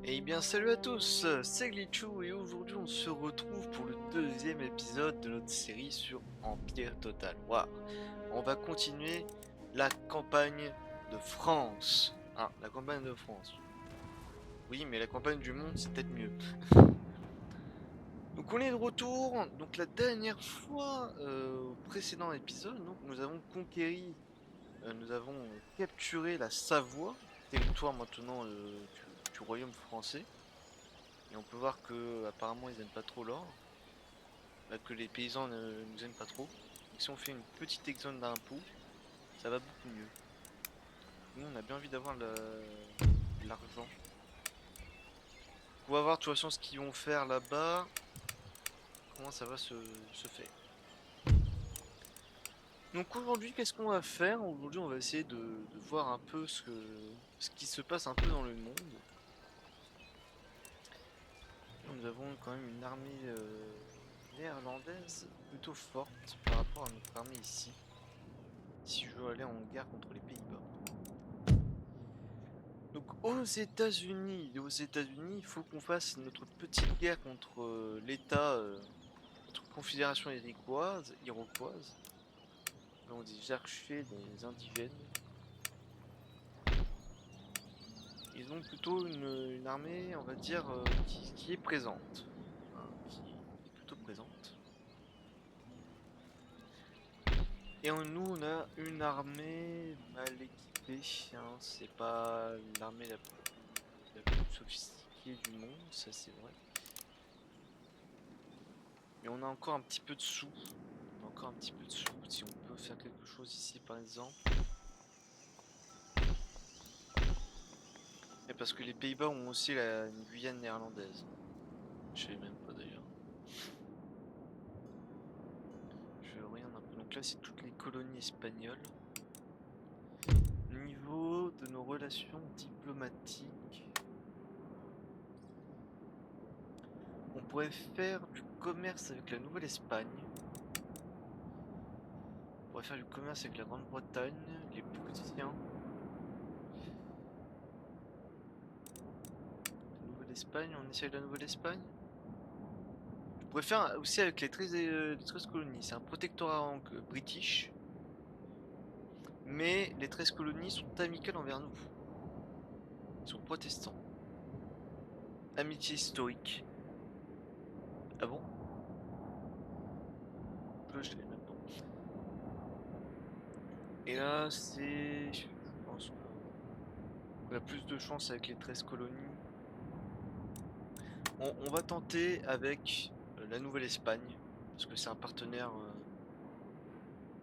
Eh bien salut à tous, c'est Glitchou et aujourd'hui on se retrouve pour le deuxième épisode de notre série sur Empire Total War. On va continuer la campagne de France. Ah, la campagne de France. Oui, mais la campagne du monde c'est peut-être mieux. Donc on est de retour. Donc la dernière fois, au précédent épisode, donc nous avons conquéri, nous avons capturé la Savoie, territoire maintenant du royaume français. Et on peut voir que apparemment ils aiment pas trop l'or, que les paysans ne nous aiment pas trop. Donc si on fait une petite exode d'impôts, ça va beaucoup mieux. Nous on a bien envie d'avoir l'argent. On va voir de toute façon ce qu'ils vont faire là-bas, comment ça va se faire. Donc aujourd'hui qu'est-ce qu'on va faire? Aujourd'hui on va essayer de voir un peu ce qui se passe un peu dans le monde. Nous avons quand même une armée néerlandaise plutôt forte par rapport à notre armée ici. Si je veux aller en guerre contre les Pays-Bas. Donc aux États-Unis, il faut qu'on fasse notre petite guerre contre l'État, notre confédération iroquoise. Donc des archers, des indigènes. Ils ont plutôt une armée, on va dire, qui est présente. Hein, qui est plutôt présente. Et nous, on a une armée mal équipée. Hein, c'est pas l'armée la plus sophistiquée du monde, ça c'est vrai. Mais on a encore un petit peu de sous. On a encore un petit peu de sous. Si on peut faire quelque chose ici par exemple. Et parce que les Pays-Bas ont aussi une Guyane néerlandaise. Je sais même pas d'ailleurs. Je regarde un peu. Donc là c'est toutes les colonies espagnoles. Niveau de nos relations diplomatiques. On pourrait faire du commerce avec la Nouvelle-Espagne. On pourrait faire du commerce avec la Grande-Bretagne, les Prussiens. La Nouvelle-Espagne, on essaye la Nouvelle-Espagne. On pourrait faire aussi avec les 13 colonies. C'est un protectorat british. Mais les 13 colonies sont amicales envers nous. Ils sont protestants. Amitié historique. Ah bon? Je l'ai maintenant. Et là, je pense qu'on a plus de chance avec les 13 colonies. On va tenter avec la Nouvelle-Espagne. Parce que c'est un partenaire.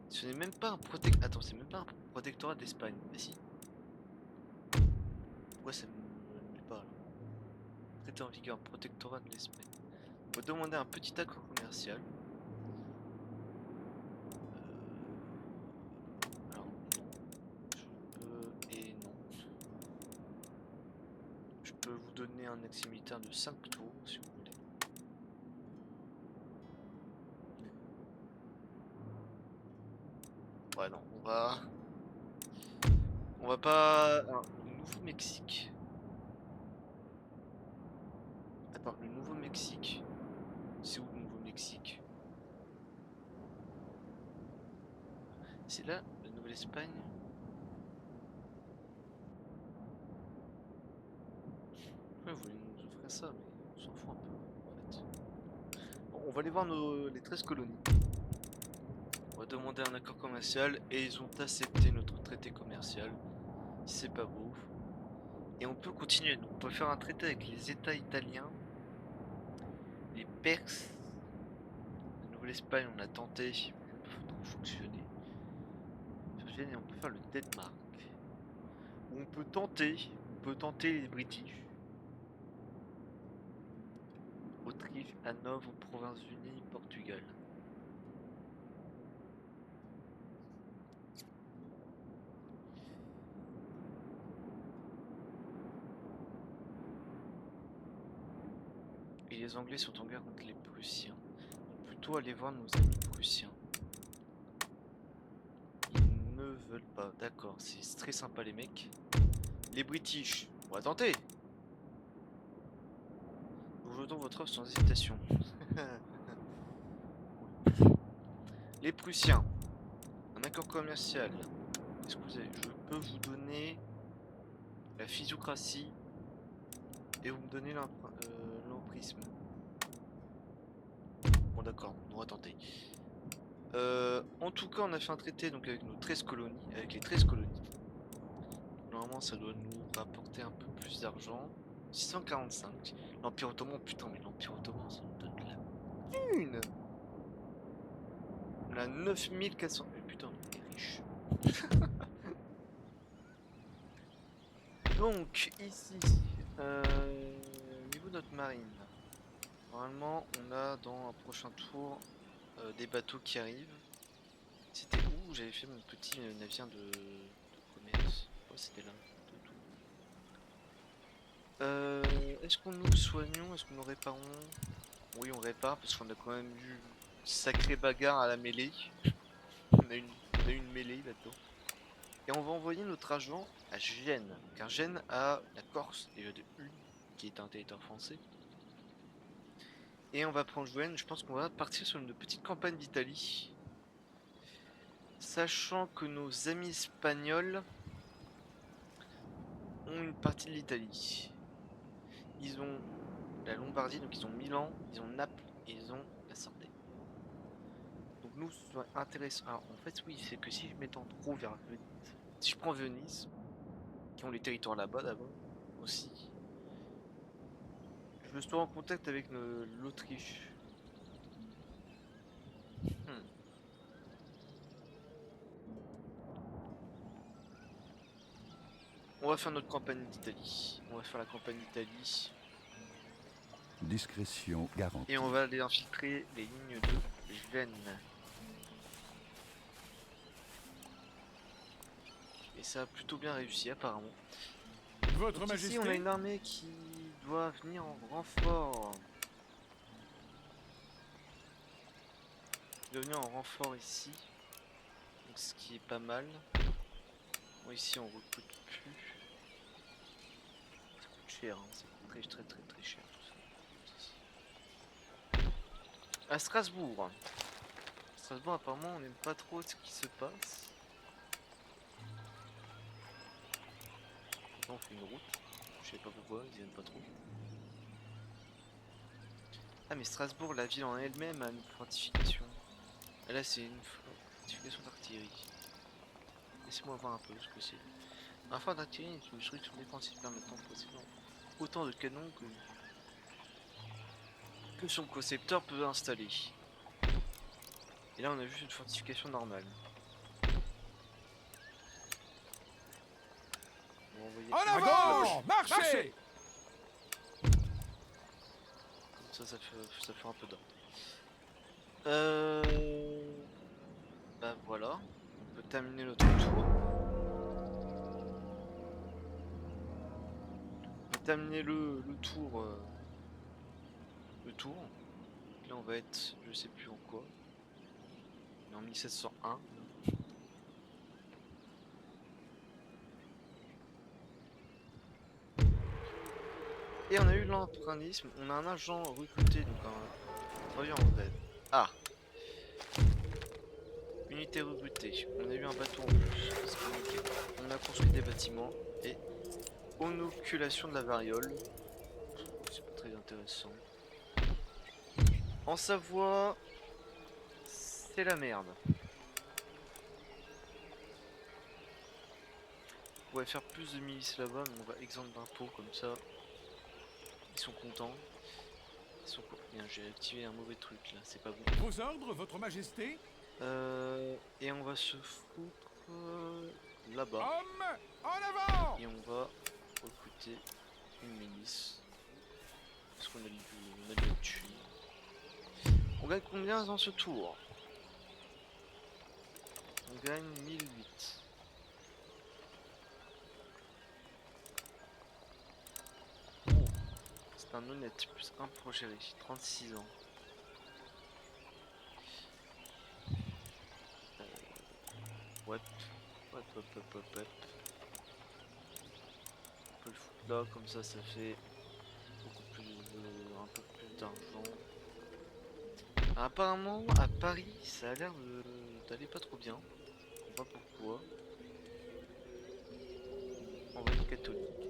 Ce n'est même pas un protectorat. Attends, c'est même pas un protectorat d'Espagne. Mais si. Pourquoi ça ne l'est pas là? Traité en vigueur, protectorat de l'Espagne. On va demander un petit accord commercial. Alors non. Je peux et non. Je peux vous donner un accès militaire de 5 tours si vous voulez. Ouais non, on va pas. Alors, le Nouveau-Mexique. Attends, le Nouveau-Mexique. C'est où le Nouveau-Mexique? C'est là, la Nouvelle-Espagne. Ouais, vous voulez nous offrir ça, mais on s'en fout un peu en fait. Bon, on va aller voir les 13 colonies. On va demander un accord commercial et ils ont accepté notre traité commercial. C'est pas beau. Et on peut continuer. Donc on peut faire un traité avec les États italiens, les Perses, la Nouvelle-Espagne. On a tenté, ça n'a pas trop fonctionné. Et on peut faire le Danemark. Ou on peut tenter les British. Autriche, Hanovre, Provinces-Unies, Portugal. Et les Anglais sont en guerre contre les Prussiens. On va plutôt aller voir nos amis prussiens. Ils ne veulent pas. D'accord, c'est très sympa les mecs. Les British, on va tenter. donc votre offre sans hésitation. Les Prussiens. Un accord commercial. Est-ce que je peux vous donner la physiocratie et vous me donnez l'emprisme. Bon d'accord, on va tenter. En tout cas, on a fait un traité donc avec nos 13 colonies, avec les 13 colonies. Normalement, ça doit nous rapporter un peu plus d'argent. 645. L'Empire Ottoman, putain, mais l'Empire Ottoman, ça nous donne de la thune. On a 9400. Mais putain, on est riche. Donc, ici, niveau de notre marine, normalement, on a dans un prochain tour des bateaux qui arrivent. C'était où j'avais fait mon petit navire de commerce? Ouais, c'était là. Est-ce qu'on nous soignons? Est-ce qu'on nous réparons? Oui, on répare parce qu'on a quand même eu une sacrée bagarre à la mêlée. On a eu une mêlée là-dedans. Et on va envoyer notre agent à Gênes. Car Gênes a la Corse, déjà de une, qui est un territoire français. Et on va prendre Gênes. Je pense qu'on va partir sur une petite campagne d'Italie. Sachant que nos amis espagnols ont une partie de l'Italie. Ils ont la Lombardie, donc ils ont Milan, ils ont Naples et ils ont la Sardaigne. Donc nous, c'est intéressant. Alors en fait, oui, c'est que si je m'étends trop vers Venise, si je prends Venise, qui ont les territoires là-bas d'abord, aussi, je serai en contact avec l'Autriche. Hmm. On va faire notre campagne d'Italie. On va faire la campagne d'Italie. Discrétion garantie. Et on va aller infiltrer les lignes de Gênes. Et ça a plutôt bien réussi apparemment. Votre Donc Majesté. ici on a une armée qui doit venir en renfort. Qui doit venir en renfort ici. Donc ce qui est pas mal. Bon, ici on recrute plus. Ça coûte cher, hein. Ça coûte très cher tout ça. À Strasbourg. Strasbourg apparemment on n'aime pas trop ce qui se passe. Pourtant on fait une route. Je sais pas pourquoi, ils aiment pas trop. Ah mais Strasbourg, la ville en elle-même a une fortification. Ah, là c'est une fortification d'artillerie. Laissez-moi voir un peu ce que c'est. Un phare d'artillerie est une structure défensive permettant de posséder autant de canons que son concepteur peut installer. Et là on a juste une fortification normale. On va envoyer En avant! Marchez! comme ça fait un peu d'ordre. Bah voilà, on peut terminer notre tour. On peut terminer le tour. Le tour. Là on va être, je sais plus en quoi. On est en 1701. Et on a eu l'empruntisme, on a un agent recruté, donc un travailleur en grève. Ah! Unité recrutée, on a eu un bateau en plus, c'est nickel. On a construit des bâtiments et inoculation de la variole. C'est pas très intéressant. En Savoie, c'est la merde. On pourrait faire plus de milices là-bas, mais on va exempt d'impôts comme ça. Ils sont contents. Bien, j'ai activé un mauvais truc là, c'est pas bon. Vos ordres, Votre Majesté. Et on va se foutre là-bas. Hommes, en avant! Et on va recruter une milice. Parce qu'on a de la thune. On gagne combien dans ce tour? On gagne 1008. Oh, c'est un honnête, plus un progéré, 36 ans. Ouais. On peut le foutre là, comme ça fait beaucoup plus, un peu plus d'argent. Apparemment, à Paris, ça a l'air d'aller pas trop bien. Je sais pas pourquoi. En vrai, catholique.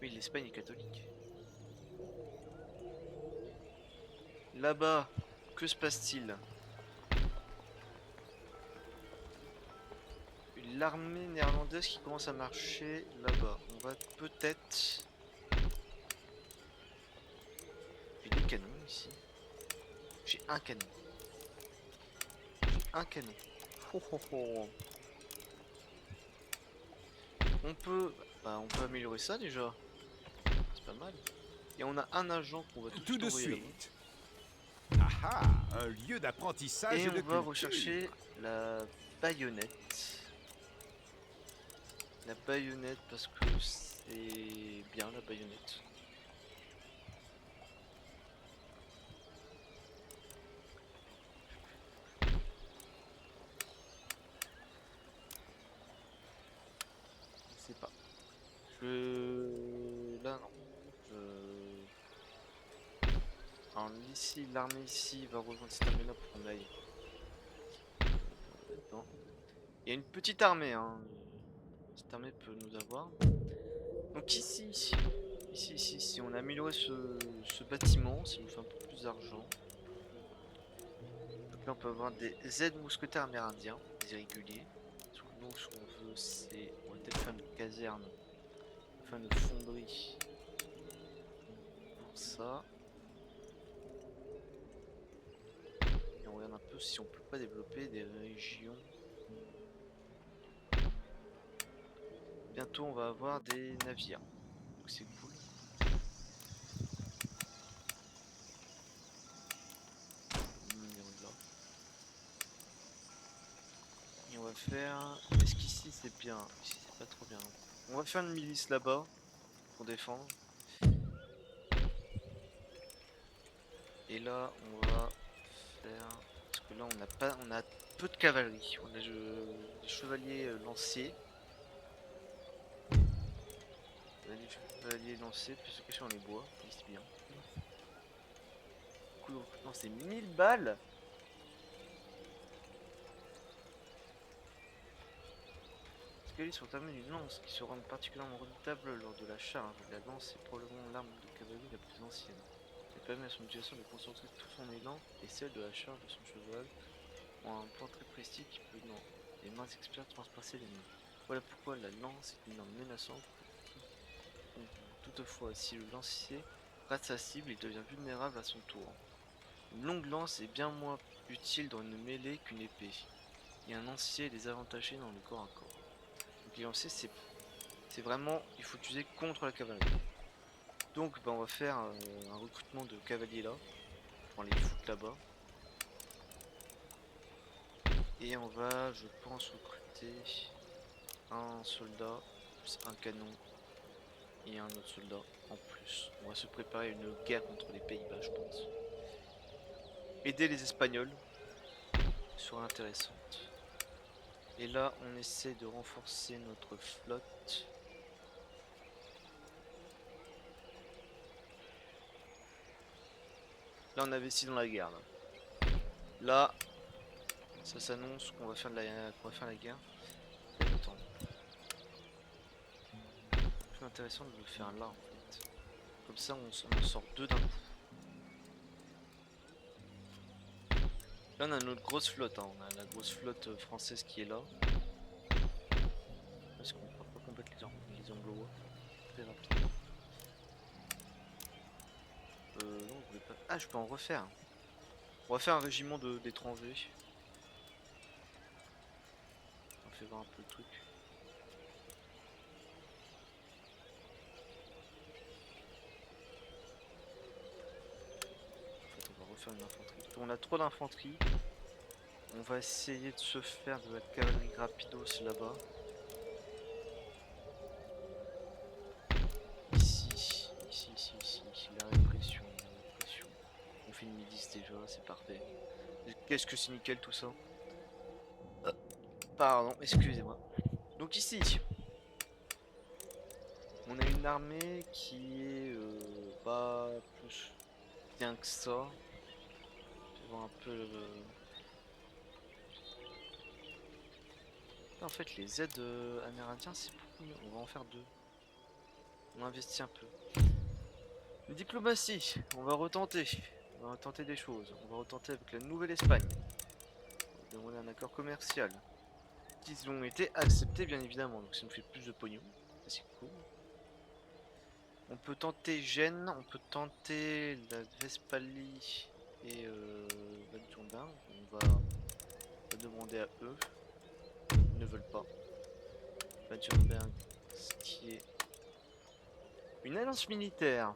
Oui, l'Espagne est catholique. Là-bas, que se passe-t-il? L'armée néerlandaise qui commence à marcher là-bas. On va peut-être... J'ai des canons ici. J'ai un canon. Un canon. Ho, ho, ho. On peut améliorer ça déjà. C'est pas mal. Et on a un agent qu'on va Tout tout de envoyer là-bas. suite. Ah ah, un lieu d'apprentissage Et et on de va culture. rechercher la baïonnette. La baïonnette parce que c'est bien la baïonnette. Je sais pas. Là non. Alors ici, l'armée ici va rejoindre cette armée là pour qu'on aille. Dedans. Il y a une petite armée, hein. Cette armée peut nous avoir. Donc ici, on a amélioré ce bâtiment, ça nous fait un peu plus d'argent. Donc là, on peut avoir des aides-mousquetaires amérindiens, des irréguliers. Parce que nous, ce qu'on veut, c'est... On va peut-être faire une caserne, faire une fonderie pour ça. Et on regarde un peu si on peut pas développer des régions. Bientôt, on va avoir des navires. Donc c'est cool. Là. Et on va faire... Est-ce qu'ici c'est bien? Ici c'est pas trop bien. On va faire une milice là-bas pour défendre. Et là on va faire... Parce que là on n'a pas... On a peu de cavalerie. On a des chevaliers lanciers. On a des chevaliers lancés, plus se cacher dans les bois. C'est bien. Le coût de recrutement c'est 1000 balles. Les sont armés d'une lance qui se rend particulièrement redoutable lors de la charge. La lance est probablement l'arme de cavalerie la plus ancienne. Elle permet à son utilisation de concentrer tout son élan et celle de la charge de son cheval en un point très précis qui peut dans les mains expertes transpercer l'ennemi. Voilà pourquoi la lance est une arme menaçante. Toutefois, si le lancier rate sa cible, il devient vulnérable à son tour. Une longue lance est bien moins utile dans une mêlée qu'une épée. Et un lancier est désavantagé dans le corps à corps. Donc les lanciers c'est vraiment, il faut utiliser contre la cavalerie. Donc on va faire un recrutement de cavaliers là, pour les foutre là-bas. Et on va, je pense, recruter un soldat, plus un canon et un autre soldat en plus. On va se préparer à une guerre contre les Pays-Bas, je pense. Aider les Espagnols sera intéressante. Et là, on essaie de renforcer notre flotte. Là, on avait ici dans la guerre. Là, ça s'annonce qu'on va faire la guerre. Attends. C'est plus intéressant de le faire là en fait. Comme ça, on en sort deux d'un coup. Là, on a notre grosse flotte. Hein. On a la grosse flotte française qui est là. Parce qu'on ne peut pas combattre les Anglois très rapidement. Non, je voulais pas. Ah, je peux en refaire. On va faire un régiment d'étrangers. On fait voir un peu le truc. En fait, on va refaire une infanterie. On a trop d'infanterie. On va essayer de se faire de la cavalerie rapidos là-bas. Ici, la répression. On fait une milice déjà, c'est parfait. Qu'est-ce que c'est nickel tout ça? Pardon, excusez-moi. Donc ici, on a une armée qui est pas plus. bien que ça. Je vais voir un peu. En fait, les aides amérindiens, c'est beaucoup mieux. On va en faire deux. On investit un peu. Diplomatie, on va retenter. On va retenter des choses. On va retenter avec la Nouvelle-Espagne. On va demander un accord commercial. Ils ont été acceptés, bien évidemment. Donc ça nous fait plus de pognon. C'est cool. On peut tenter Gênes, on peut tenter la Vespali et Val-Jourdain. On va demander à eux. Ils ne veulent pas. Val-Jourdain, ce qui est une alliance militaire.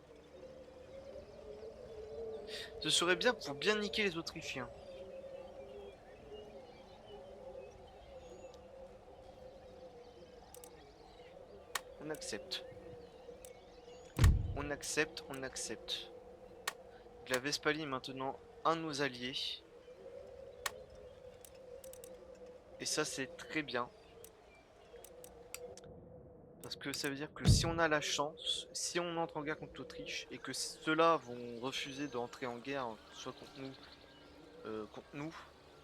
Ce serait bien pour bien niquer les Autrichiens. On accepte. On accepte, on accepte. La Vespali est maintenant un de nos alliés. Et ça c'est très bien. Parce que ça veut dire que si on a la chance, si on entre en guerre contre l'Autriche, et que ceux-là vont refuser d'entrer en guerre, soit contre nous,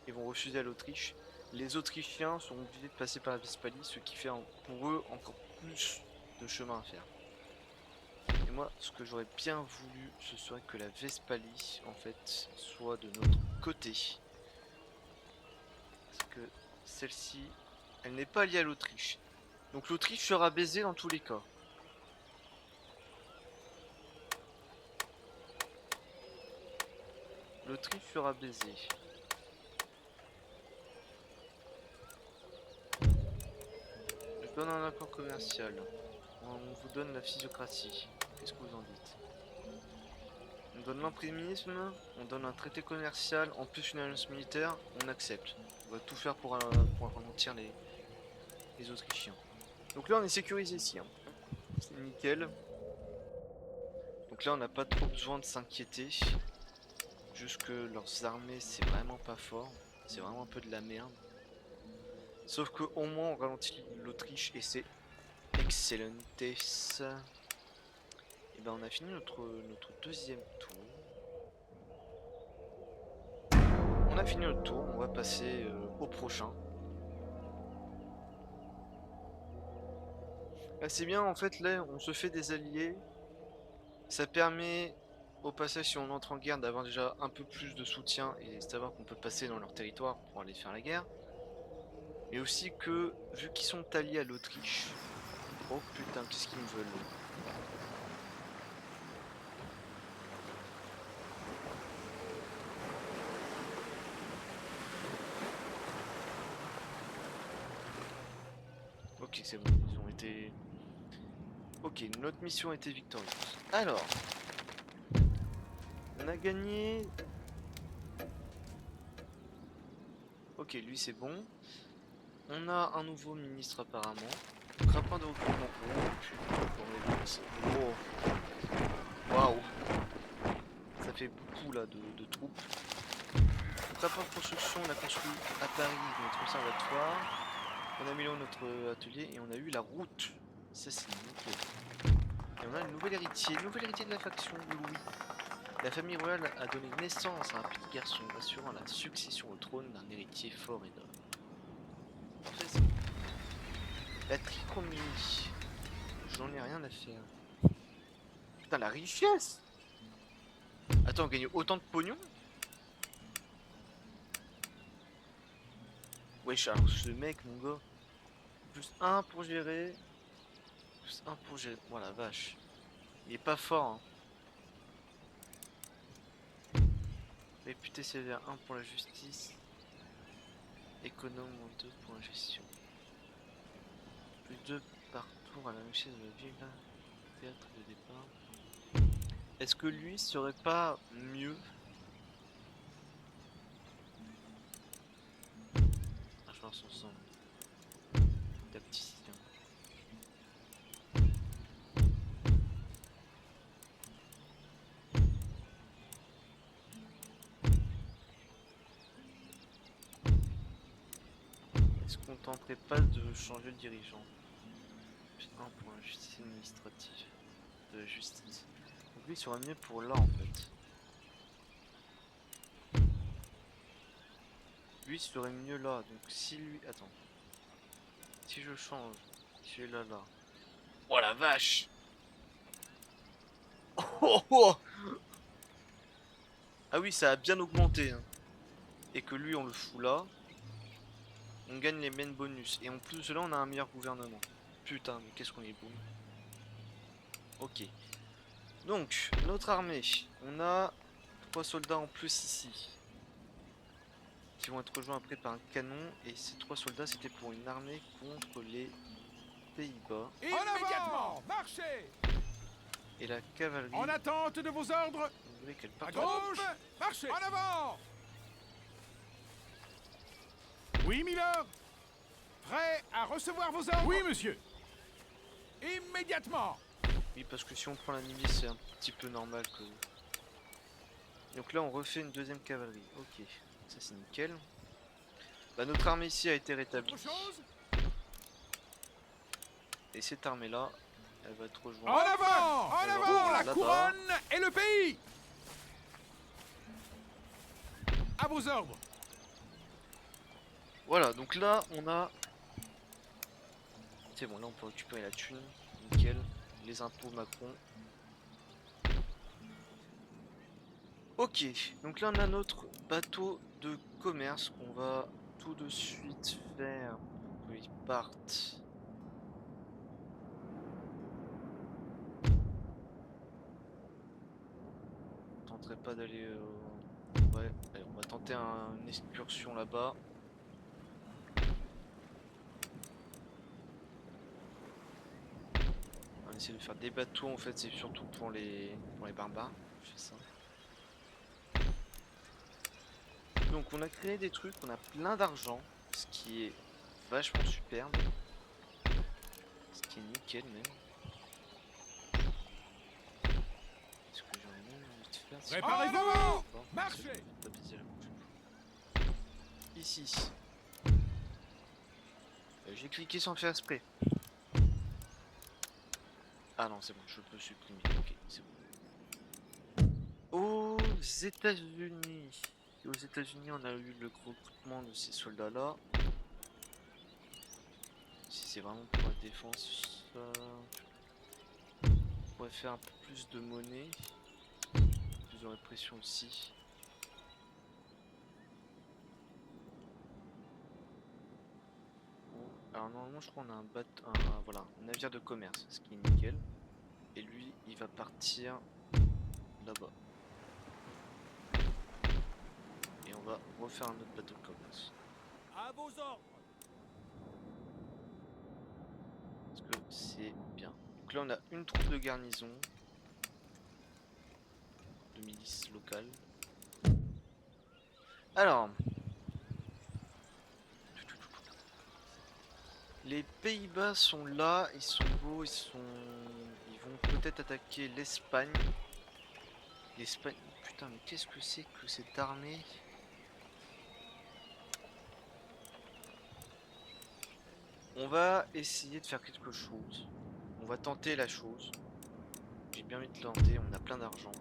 et vont refuser à l'Autriche, les Autrichiens sont obligés de passer par la Vespali, ce qui fait pour eux encore plus de chemin à faire. Et moi, ce que j'aurais bien voulu, ce serait que la Vespali, en fait, soit de notre côté. Parce que celle-ci, elle n'est pas liée à l'Autriche. Donc l'Autriche sera baisée dans tous les cas. L'Autriche sera baisée. Je donne un accord commercial. On vous donne la physiocratie. Qu'est-ce que vous en dites? On donne l'imprimisme, on donne un traité commercial, en plus une alliance militaire, on accepte. On va tout faire pour ralentir les Autrichiens. Donc là on est sécurisé ici. Hein. C'est nickel. Donc là on n'a pas trop besoin de s'inquiéter. Juste que leurs armées c'est vraiment pas fort. C'est vraiment un peu de la merde. Sauf que au moins on ralentit l'Autriche et c'est excellent. Et ben on a fini notre deuxième tour. On a fini notre tour, on va passer au prochain. Là c'est bien en fait, là on se fait des alliés. Ça permet au passage si on entre en guerre d'avoir déjà un peu plus de soutien et savoir qu'on peut passer dans leur territoire pour aller faire la guerre. Mais aussi que vu qu'ils sont alliés à l'Autriche. Oh putain, qu'est-ce qu'ils me veulent là? Ok, c'est bon, ils ont été... Ok, notre mission a été victorieuse. Alors, on a gagné... Ok, lui c'est bon. On a un nouveau ministre apparemment. Grappin de recrutement. Oh putain, oh. Waouh. Ça fait beaucoup là de troupes. Grappin de construction, on a construit à Paris notre conservatoire. On a amélioré notre atelier et on a eu la route. Ça c'est nickel. Et on a le nouvel héritier de la faction de Louis. La famille royale a donné naissance à un petit garçon, assurant la succession au trône d'un héritier fort et noble. Parfait. La trichomie. J'en ai rien à faire. Putain, la richesse! Attends, on gagne autant de pognon? Wesh, alors ce mec, mon gars. Plus 1 pour gérer. Plus 1 pour gérer. Oh la vache. Il est pas fort, hein. Réputé sévère 1 pour la justice. Économe en 2 pour la gestion. Plus 2 par tour à la richesse de la ville. Théâtre de départ. Est-ce que lui serait pas mieux? Ah, je pense ensemble. Tacticien. Est-ce qu'on tenterait pas de changer le dirigeant? Un pour la justice administrative. De la justice. Donc lui il serait mieux pour là en fait. Lui serait mieux là. Donc si lui... Attends. Si je change. Celui-là là. Oh la vache. Oh, oh. Ah oui, ça a bien augmenté. Hein. Et que lui, on le fout là. On gagne les mêmes bonus. Et en plus de cela, on a un meilleur gouvernement. Putain, mais qu'est-ce qu'on est bon. Ok. Donc, notre armée. On a 3 soldats en plus ici. Qui vont être rejoints après par un canon. Et ces 3 soldats, c'était pour une armée contre les Pays-Bas. Immédiatement, marchez. Et la cavalerie. En attente de vos ordres. Vous voulez qu'elle À parte gauche, marchez. En avant. Oui, Milord. Prêt à recevoir vos ordres? Oui, monsieur. Immédiatement. Oui, parce que si on prend la milice, c'est un petit peu normal que... Donc là, on refait une deuxième cavalerie. Ok, ça c'est nickel. Bah, notre armée ici a été rétablie. Autre chose? Et cette armée-là, elle va être rejointe. En avant! En Alors, avant, la là-bas. couronne et le pays! À vos ordres. Voilà, donc là, on a... C'est bon, là on peut récupérer la thune. Nickel. Les impôts Macron. Ok, donc là on a notre bateau de commerce qu'on va tout de suite faire pour qu'ils partent. On tenterait pas d'aller... Ouais, allez, on va tenter une excursion là-bas. On va essayer de faire des bateaux, en fait c'est surtout pour les barbares. Je fais ça. Donc on a créé des trucs, on a plein d'argent, ce qui est vachement superbe. Ce qui est nickel même. Est-ce que j'aurais même envie de faire ça? Préparez-vous! Bon, Marchez! je vais pas baiser la prochaine fois. Ici. J'ai cliqué sans faire exprès. Ah non, c'est bon, je peux supprimer. Ok, c'est bon. Aux États-Unis. Aux États-Unis, on a eu le recrutement de ces soldats-là. Si c'est vraiment pour la défense, ça... on pourrait faire un peu plus de monnaie. Plus de répression aussi. Bon, alors normalement, je crois qu'on a un bateau, voilà, un navire de commerce, ce qui est nickel. Et lui, il va partir là-bas. Et on va refaire un autre bateau de commerce. À vos ordres. Parce que c'est bien. Donc là, on a une troupe de garnison. De milice locale. Alors. Les Pays-Bas sont là, ils sont beaux, ils vont peut-être attaquer l'Espagne. L'Espagne... Putain, mais qu'est-ce que c'est que cette armée? On va essayer de faire quelque chose. On va tenter la chose. J'ai bien envie de tenter, on a plein d'argent.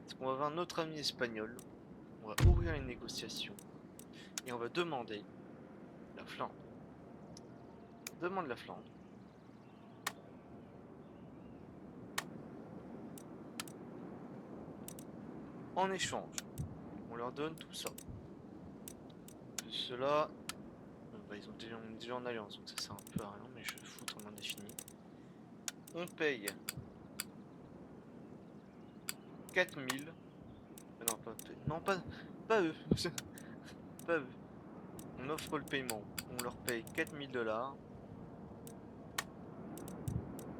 Parce qu'on va avoir notre ami espagnol. On va ouvrir une négociation. Et on va demander la Flandre. Demande la Flandre. En échange, on leur donne tout ça. De cela, bah, ils ont déjà, on est déjà en alliance, donc ça sert un peu à rien, mais je vais foutre en indéfini. On paye 4000. Non, pas eux. Pas eux. On offre le paiement. On leur paye 4000 $.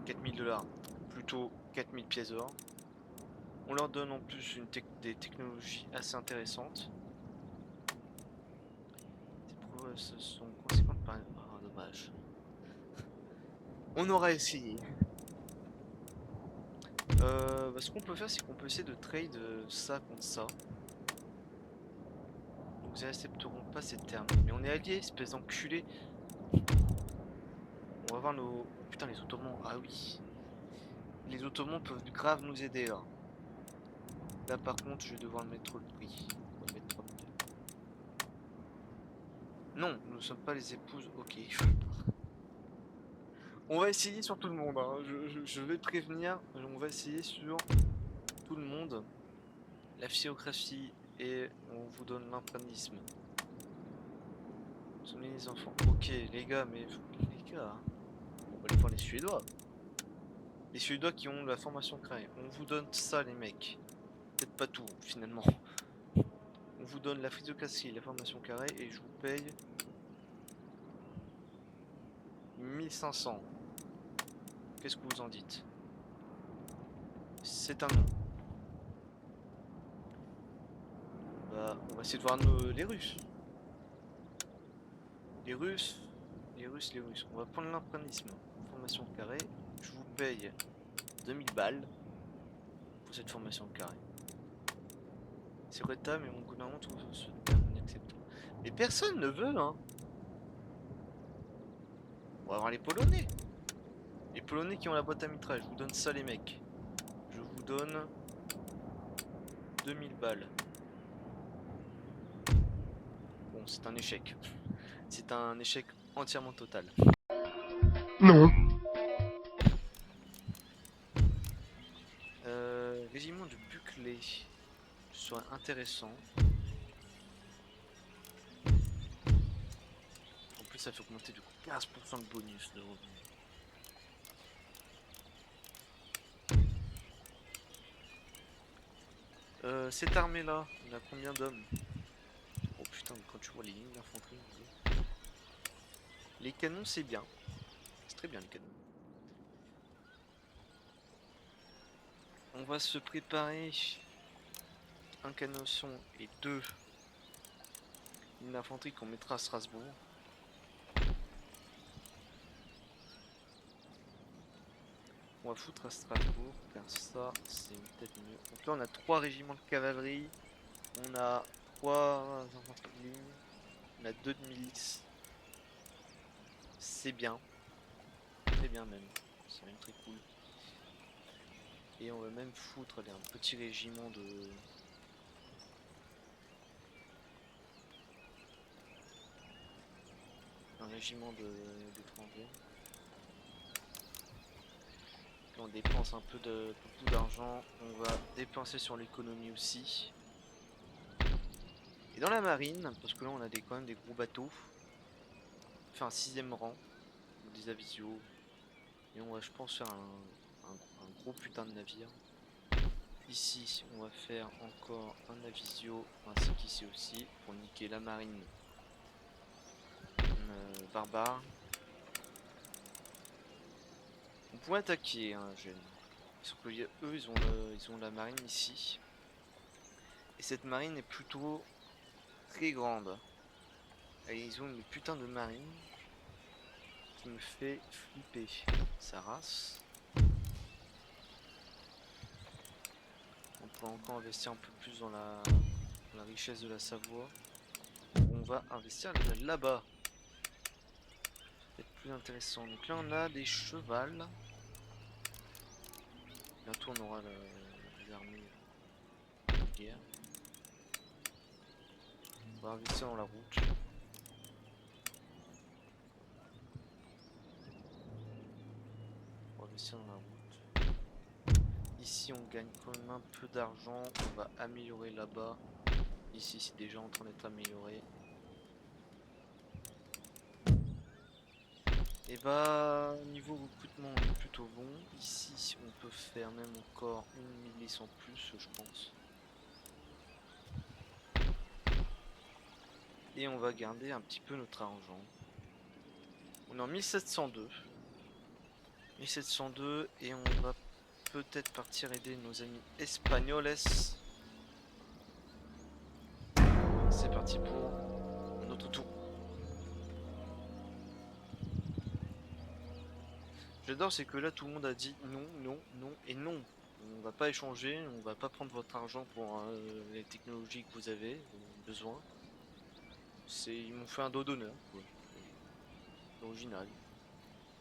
4000 $, plutôt 4000 pièces d'or. On leur donne en plus des technologies assez intéressantes. Ces prouesses sont conséquentes par... Ah, dommage. On aura essayé. Bah, ce qu'on peut faire, c'est qu'on peut essayer de trade ça contre ça. Donc ils accepteront pas ces termes. Mais on est alliés, espèce d'enculé. On va voir nos... Putain, les Ottomans. Ah oui. Les Ottomans peuvent grave nous aider là. Là par contre, je vais devoir mettre le prix. On va mettre 3000. Non, nous ne sommes pas les épouses. Ok. On va essayer sur tout le monde. Hein. Je vais prévenir. On va essayer sur tout le monde. La physiographie et on vous donne l'imprénisme. Soumis les enfants. Ok, les gars, mais les gars, on va aller prendre les Suédois. Les Suédois qui ont la formation carrée. On vous donne ça, les mecs. Peut-être pas tout, finalement. On vous donne la physiographie, la formation carrée et je vous paye 1500. Qu'est-ce que vous en dites? C'est un nom. Bah, on va essayer de voir les Russes. Les Russes, les Russes, les Russes. On va prendre l'imprénisme. Formation carrée. Je vous paye 2000 balles pour cette formation carrée. C'est retard, mais mon gouvernement trouve ce terme inacceptable. Mais personne ne veut, hein. On va avoir les Polonais. Les Polonais qui ont la boîte à mitraille. Je vous donne ça, les mecs. Je vous donne 2000 balles. Bon, c'est un échec. C'est un échec entièrement total. Non. Régiment de Buclé. Ce serait intéressant. En plus, ça fait augmenter du coup 15% de bonus de revenus. Cette armée-là, on a combien d'hommes? Oh putain, quand tu vois les lignes d'infanterie. Les canons, c'est bien. C'est très bien, les canons. On va se préparer un canosson et 2 lignes d'infanterie qu'on mettra à Strasbourg. On va foutre à Strasbourg, car ça, c'est peut-être mieux. Donc là, on a 3 régiments de cavalerie. On a 3 infanteries de ligne. On a 2 de milice. C'est bien. Très bien même. C'est même très cool. Et on va même foutre allez, un petit régiment de... Un régiment d'étrangers. On dépense un peu beaucoup d'argent. On va dépenser sur l'économie aussi. Et dans la marine, parce que là on a quand même des gros bateaux. On fait un 6ème rang. Des avisios. Et on va je pense faire un gros putain de navire. Ici on va faire encore un avisio ainsi qu'ici aussi. Pour niquer la marine barbare. On pourrait attaquer un jeune. Sauf que eux ils ont la marine ici. Et cette marine est plutôt très grande. Et ils ont une putain de marine qui me fait flipper. Sa race. On pourrait encore investir un peu plus dans la richesse de la Savoie. On va investir là-bas. C'est plus intéressant. Donc là on a des chevals. Bientôt on aura les armées de guerre. On va investir dans la route. On va investir dans la route. Ici on gagne quand même un peu d'argent. On va améliorer là-bas. Ici c'est déjà en train d'être amélioré. Et bah niveau recrutement on est plutôt bon. Ici on peut faire même encore une milice en plus je pense. Et on va garder un petit peu notre argent. On est en 1702. 1702 et on va peut-être partir aider nos amis espagnoles. C'est parti pour notre tour. J'adore c'est que là tout le monde a dit non, non, non et non. On va pas échanger, on va pas prendre votre argent pour les technologies que vous avez besoin. Ils m'ont fait un dos d'honneur. Original.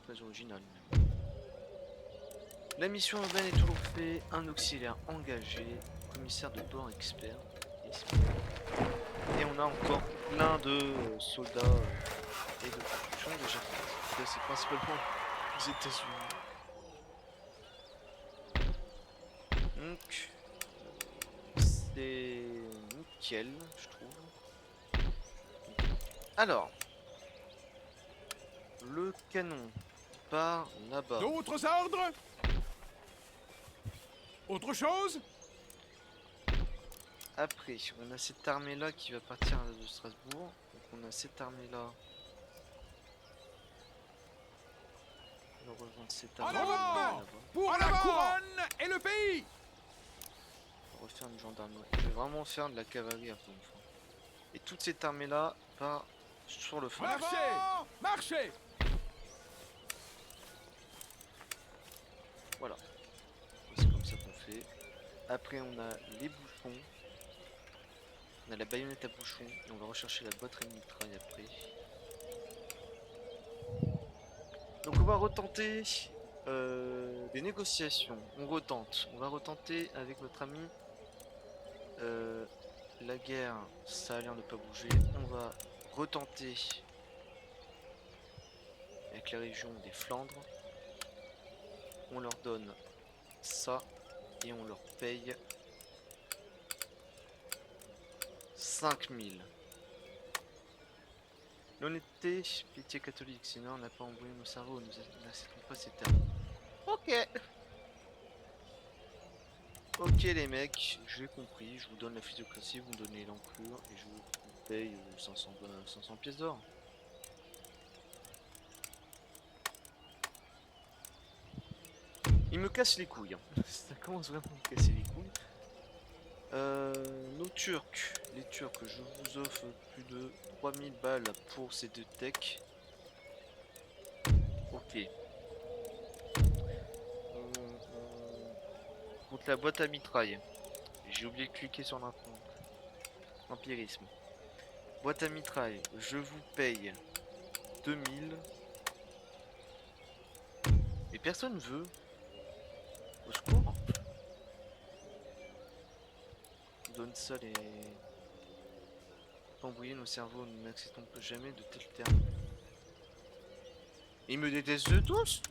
Très original. La mission urbaine est toujours faite. Un auxiliaire engagé. Commissaire de bord expert. Et on a encore plein de soldats et de construction déjà. Là, c'est principalement les États-Unis. Donc, c'est nickel, je trouve. Alors, le canon part là-bas. D'autres ordres? Autre chose? Après, on a cette armée-là qui va partir de Strasbourg. Donc, on a cette armée-là. On va rejoindre cette En armée avant! là-bas. Pour la couronne et le pays! On va refaire une gendarmerie. Je vais vraiment faire de la cavalerie après une fois. Et toute cette armée-là part sur le front. Marchez! Marchez! Voilà. C'est comme ça qu'on fait. Après, on a les bouchons. On a la baïonnette à bouchon. Et on va rechercher la batterie de mitraille après. Donc on va retenter des négociations. On retente. On va retenter avec notre ami la guerre. Ça a l'air de pas bouger. On va retenter avec la région des Flandres. On leur donne ça et on leur paye 5000. L'honnêteté, pitié catholique, sinon on n'a pas embrouillé nos cerveaux, nous n'acceptons pas ces termes. Ok. Ok les mecs, j'ai compris, je vous donne la physiocratie, vous me donnez l'enclure et je vous paye 500 pièces d'or. Il me casse les couilles, hein. Ça commence vraiment à me casser les couilles. Nos Turcs, les Turcs, je vous offre plus de 3000 balles pour ces deux techs. Ok. Contre la boîte à mitraille. J'ai oublié de cliquer sur l'empirisme. Boîte à mitraille, je vous paye 2000. Mais personne veut. Au secours. On donne ça les... Embrouiller nos cerveaux, nous n'acceptons jamais de tels termes. Ils me détestent tous.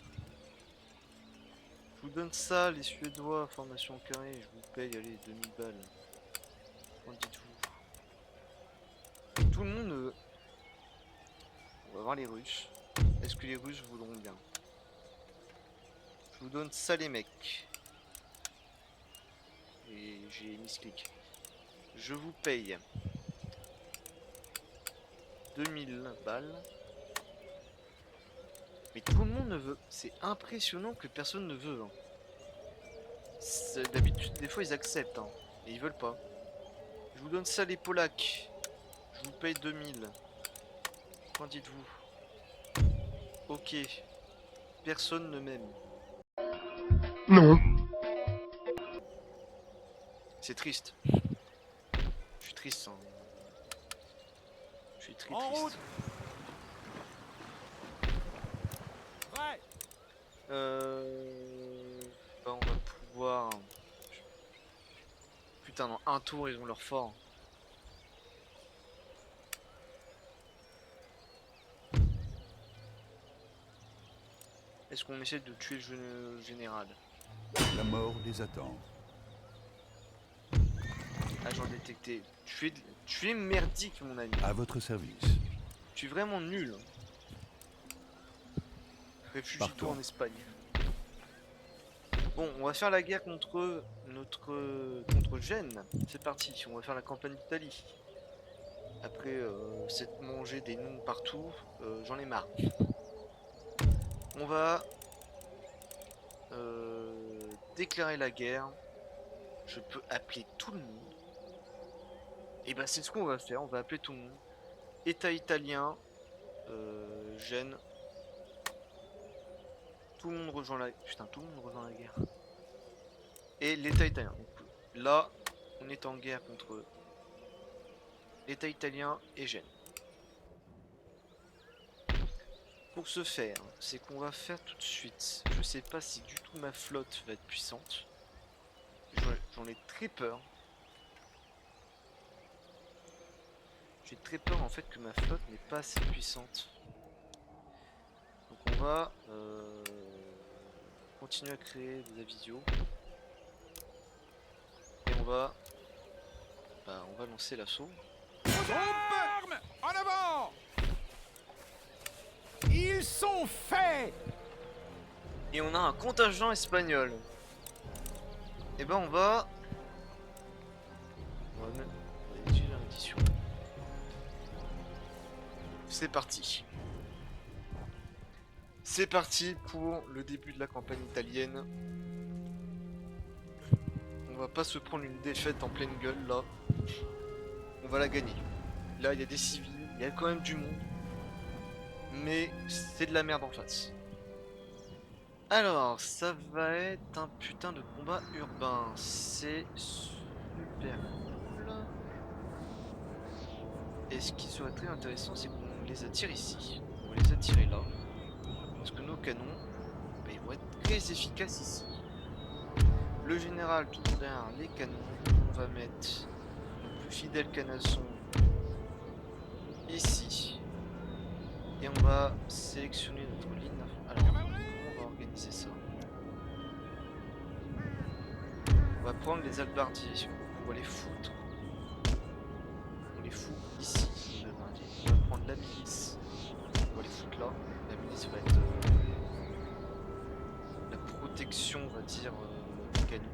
Je vous donne ça, les Suédois, formation carré, je vous paye, allez, 2000 balles. Qu'en dites-vous? Tout le monde... On va voir les Russes. Est-ce que les Russes voudront bien? Je vous donne ça les mecs. Et j'ai mis ce clic. Je vous paye 2000 balles. Mais tout le monde ne veut. C'est impressionnant que personne ne veut. Hein. D'habitude, des fois ils acceptent. Hein, et ils veulent pas. Je vous donne ça les Polacs. Je vous paye 2000. Qu'en dites-vous? Ok. Personne ne m'aime. Non. C'est triste. Je suis triste. Hein. Je suis très En triste. route! Prêt! Bah, on va pouvoir... Putain, dans un tour, ils ont leur fort. Est-ce qu'on essaie de tuer le général? La mort les attend. Agent détecté. Tu es merdique, mon ami. À votre service. Tu es vraiment nul. Réfugie-toi Partons. en Espagne. Bon, on va faire la guerre contre contre Gênes. C'est parti, on va faire la campagne d'Italie. Après s'être mangé des noms partout, j'en ai marre. On va déclarer la guerre. Je peux appeler tout le monde. Et bah c'est ce qu'on va faire, on va appeler tout le monde. État italien, Gênes. Tout le monde rejoint la... Putain, tout le monde rejoint la guerre. Et l'État italien. Donc, là, on est en guerre contre l'État italien et Gênes. Pour ce faire, c'est qu'on va faire tout de suite. Je sais pas si du tout ma flotte va être puissante. J'en ai très peur. J'ai très peur en fait que ma flotte n'est pas assez puissante. Donc on va continuer à créer des avisio. Et on va lancer l'assaut. Aux armes! En avant! Ils sont faits! Et on a un contingent espagnol. Et ben on va utiliser l'addition. C'est parti. C'est parti pour le début de la campagne italienne. On va pas se prendre une défaite en pleine gueule là. On va la gagner. Là il y a des civils, il y a quand même du monde. Mais c'est de la merde en face. Alors, ça va être un putain de combat urbain. C'est super cool. Et ce qui serait très intéressant, c'est qu'on les attire ici. On va les attirer là. Parce que nos canons, bah, ils vont être très efficaces ici. Le général tout derrière les canons. On va mettre nos plus fidèles canassons ici. Et on va sélectionner notre ligne. Alors, comment on va organiser ça? On va prendre les halbardiers. On va les foutre. On les fout ici, les halbardiers. On va prendre la milice. On va les foutre là. La milice va être la protection, on va dire, du canon.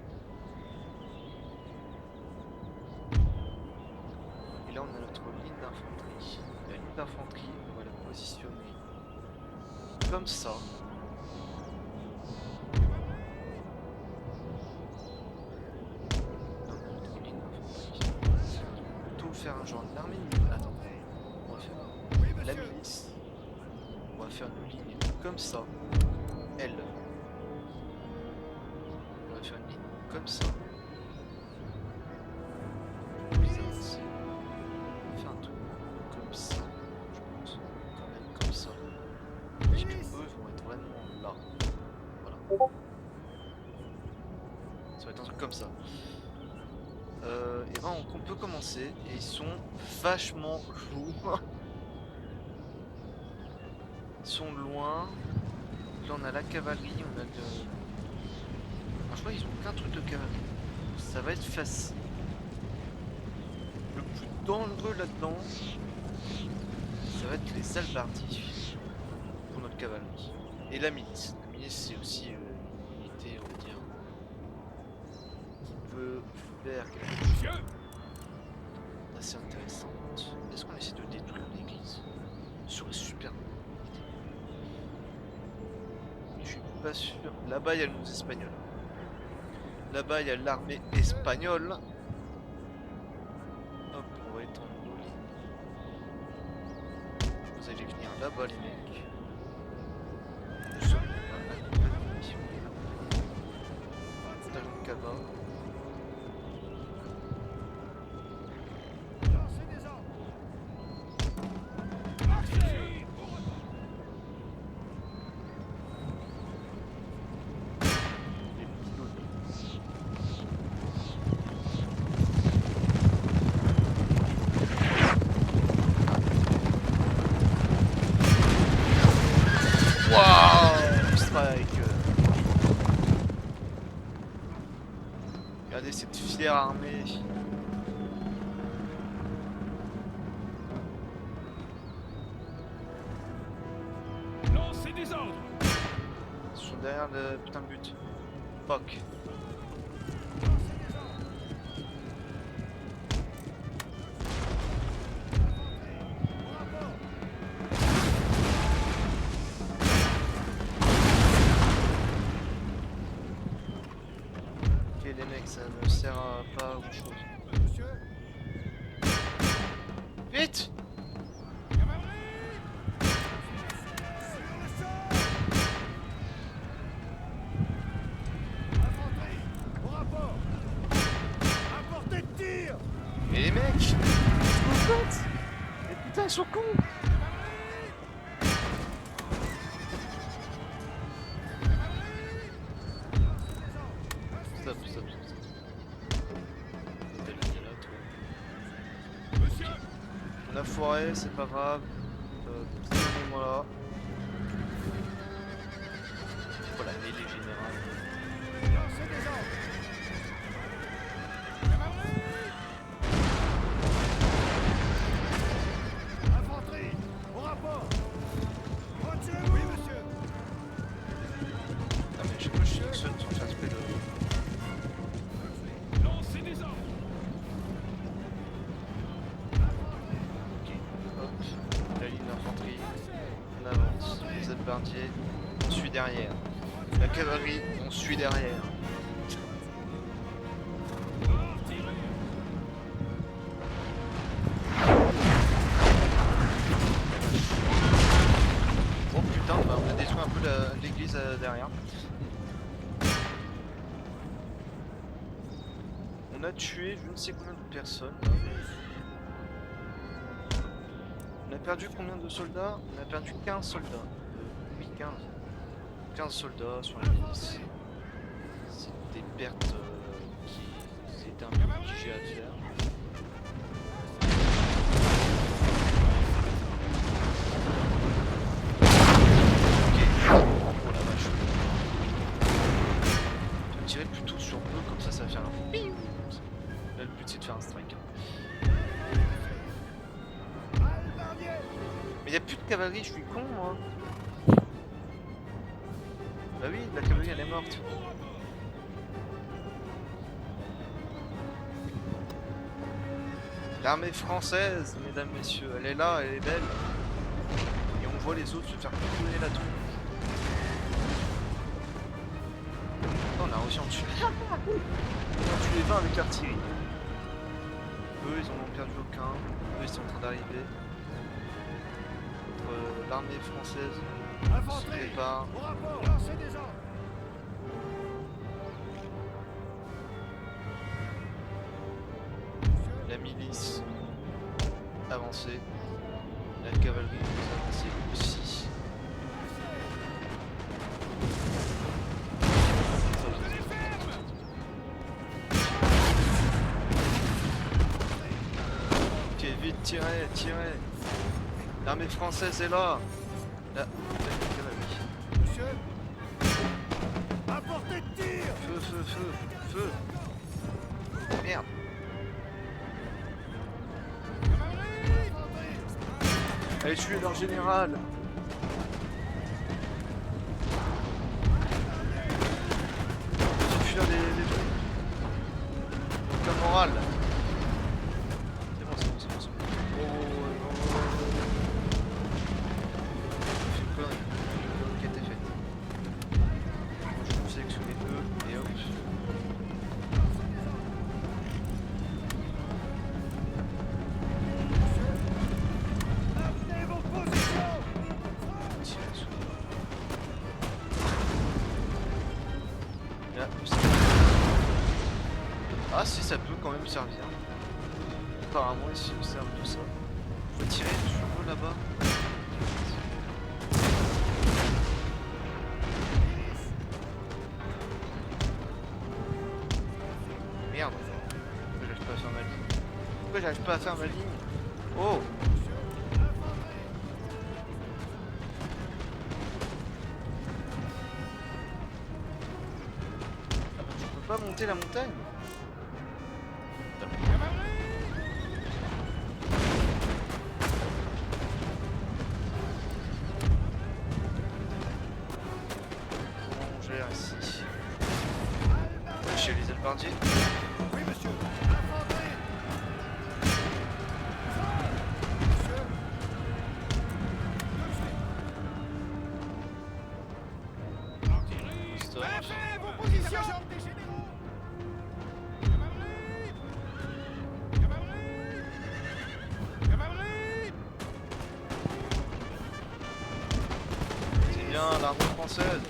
Et là, on a notre ligne d'infanterie. La ligne d'infanterie, on va la positionner comme ça. Notre ligne d'infanterie. Plutôt faire un genre d'armée. Attends, on va faire la milice. On va faire une ligne comme ça. Elle. On va faire une ligne comme ça. Bizarre, c'est- on va faire un truc comme ça. Je pense. Quand même comme ça. Parce que eux vont être vraiment là. Voilà. Ça va être un truc comme ça. Et ben on peut commencer. Et ils sont vachement loin. Ils sont loin. Là on a la cavalerie, on a le... je crois qu'ils ont qu'un truc de cavalerie. Ça va être facile. Le plus dangereux là-dedans, ça va être les halbardiers pour notre cavalerie. Et la milice. La milice c'est aussi une unité, on va dire, qui peut faire quelque chose d'assez intéressant. Est-ce qu'on essaie de détruire l'église? Ce serait super. Je suis pas sûr. Là-bas il y a le monde espagnol. Là-bas il y a l'armée espagnole. Hop, on va étendre nos lignes. Vous allez venir là-bas les mecs. Nous sommes accompagnés. Contingent de Cava. Les pilonnés. Waouh, strike. Regardez cette fière armée. Lancez des ordres! Ils sont derrière le putain de but. Fuck. Ok les mecs, ça ne sert à pas grand chose. Vite! Mais les mecs! Qu'est-ce que vous faites? Mais putain, ils sont cons! Stop, stop, stop, stop. T'es là, toi. Monsieur! On On a foiré, c'est pas grave. Donnez-moi là. Voilà, mêlée générale. Lancez des ordres. Cavalerie. Infanterie, au rapport. Retirez-vous. Oui, monsieur. Ah mais je sais pas, je sélectionne sans faire exprès de... Lancez des ordres. Hop, la ligne d'infanterie, on avance, les albardiers, on suit derrière. La cavalerie, on suit derrière. Oh putain, bah on a détruit un peu l'église derrière. On a tué je ne sais combien de personnes. Là. On a perdu combien de soldats? On a perdu 15 soldats. Oui, 15. 15 soldats sur la milice. C'est des pertes qui étaient un peu obligées à faire. Ok. Oh la vache. Je vais tirer plutôt sur eux, comme ça va faire un piou. Là le but c'est de faire un strike. Mais y'a plus de cavalerie, je suis con moi. Bah oui, la cavalerie elle est morte. L'armée française, mesdames, messieurs, elle est là, elle est belle. Et on voit les autres se faire couler la tronche. On a réussi à en tuer. On a tué 20 avec l'artillerie. Eux, ils en ont perdu aucun. Eux, ils sont en train d'arriver. L'armée française se prépare. Au rapport. Lancez des ordres. La milice avancée. La cavalerie avancée aussi. Ok, vite, tirez, tirez. L'armée française est là. La cavalerie. Monsieur. À portée de tir. Feu, feu, feu, feu. Merde. Allez tuer leur général. Faut fuir les trucs. Aucun moral. C'est bon, c'est bon, c'est bon, c'est bon. Oh, oh, oh, oh. J'ai une connerie. Qui a été faite. Je vais sélectionner eux et hop. Maintenez vos positions. Tirer sur eux. Là, ah si, ça peut quand même servir. Apparemment ici on sert de ça. Faut tirer sur eux là-bas. Merde. Pourquoi j'arrive pas à faire ma ligne? Pourquoi j'arrive pas à faire ma ligne? Oh! Je peux pas monter la montagne? Comment on gère ici? Chez les albardiers? Oui, monsieur. Infanterie. Monsieur. Artillerie. Stop. Préférez vos positions. Des généraux. Cavalerie. Cavalerie. Cavalerie. C'est bien l'armée française.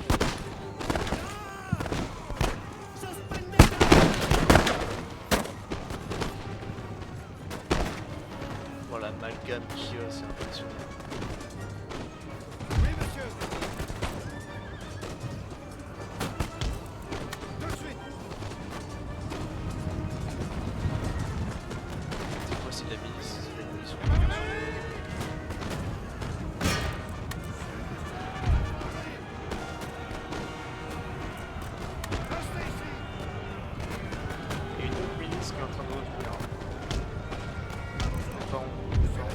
Voilà, l'amalgame qu'il y a, c'est impressionnant. Oui, monsieur. Tout de suite. C'est quoi, c'est de la milice? C'est de la milice. en train de revenir. C'est pas en haut, c'est pas en haut.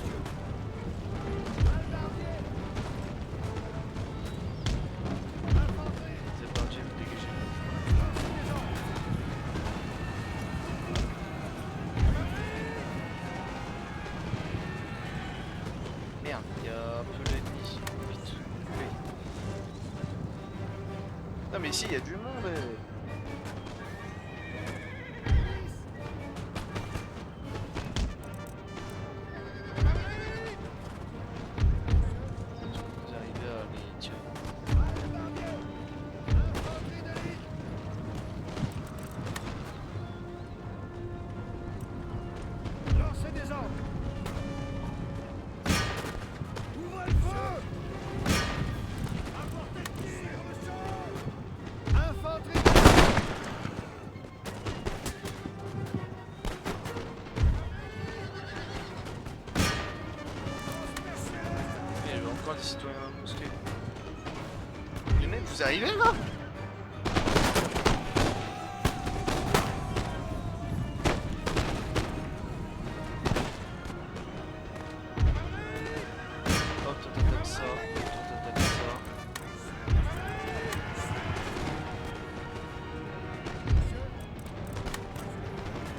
C'est parti, vous dégagez. Merde, il y a un peu d'ennemis. Vite. Oui. Non mais ici il y a du monde. Vous arrivez à les tirer. Lancez des ordres. Ouvrez le feu. Apportez le tir, monsieur. Infanterie. Il y avait encore des citoyens mosqués. Les mecs, vous arrivez là? Hop, toi t'attaques ça, toi t'attaques ça.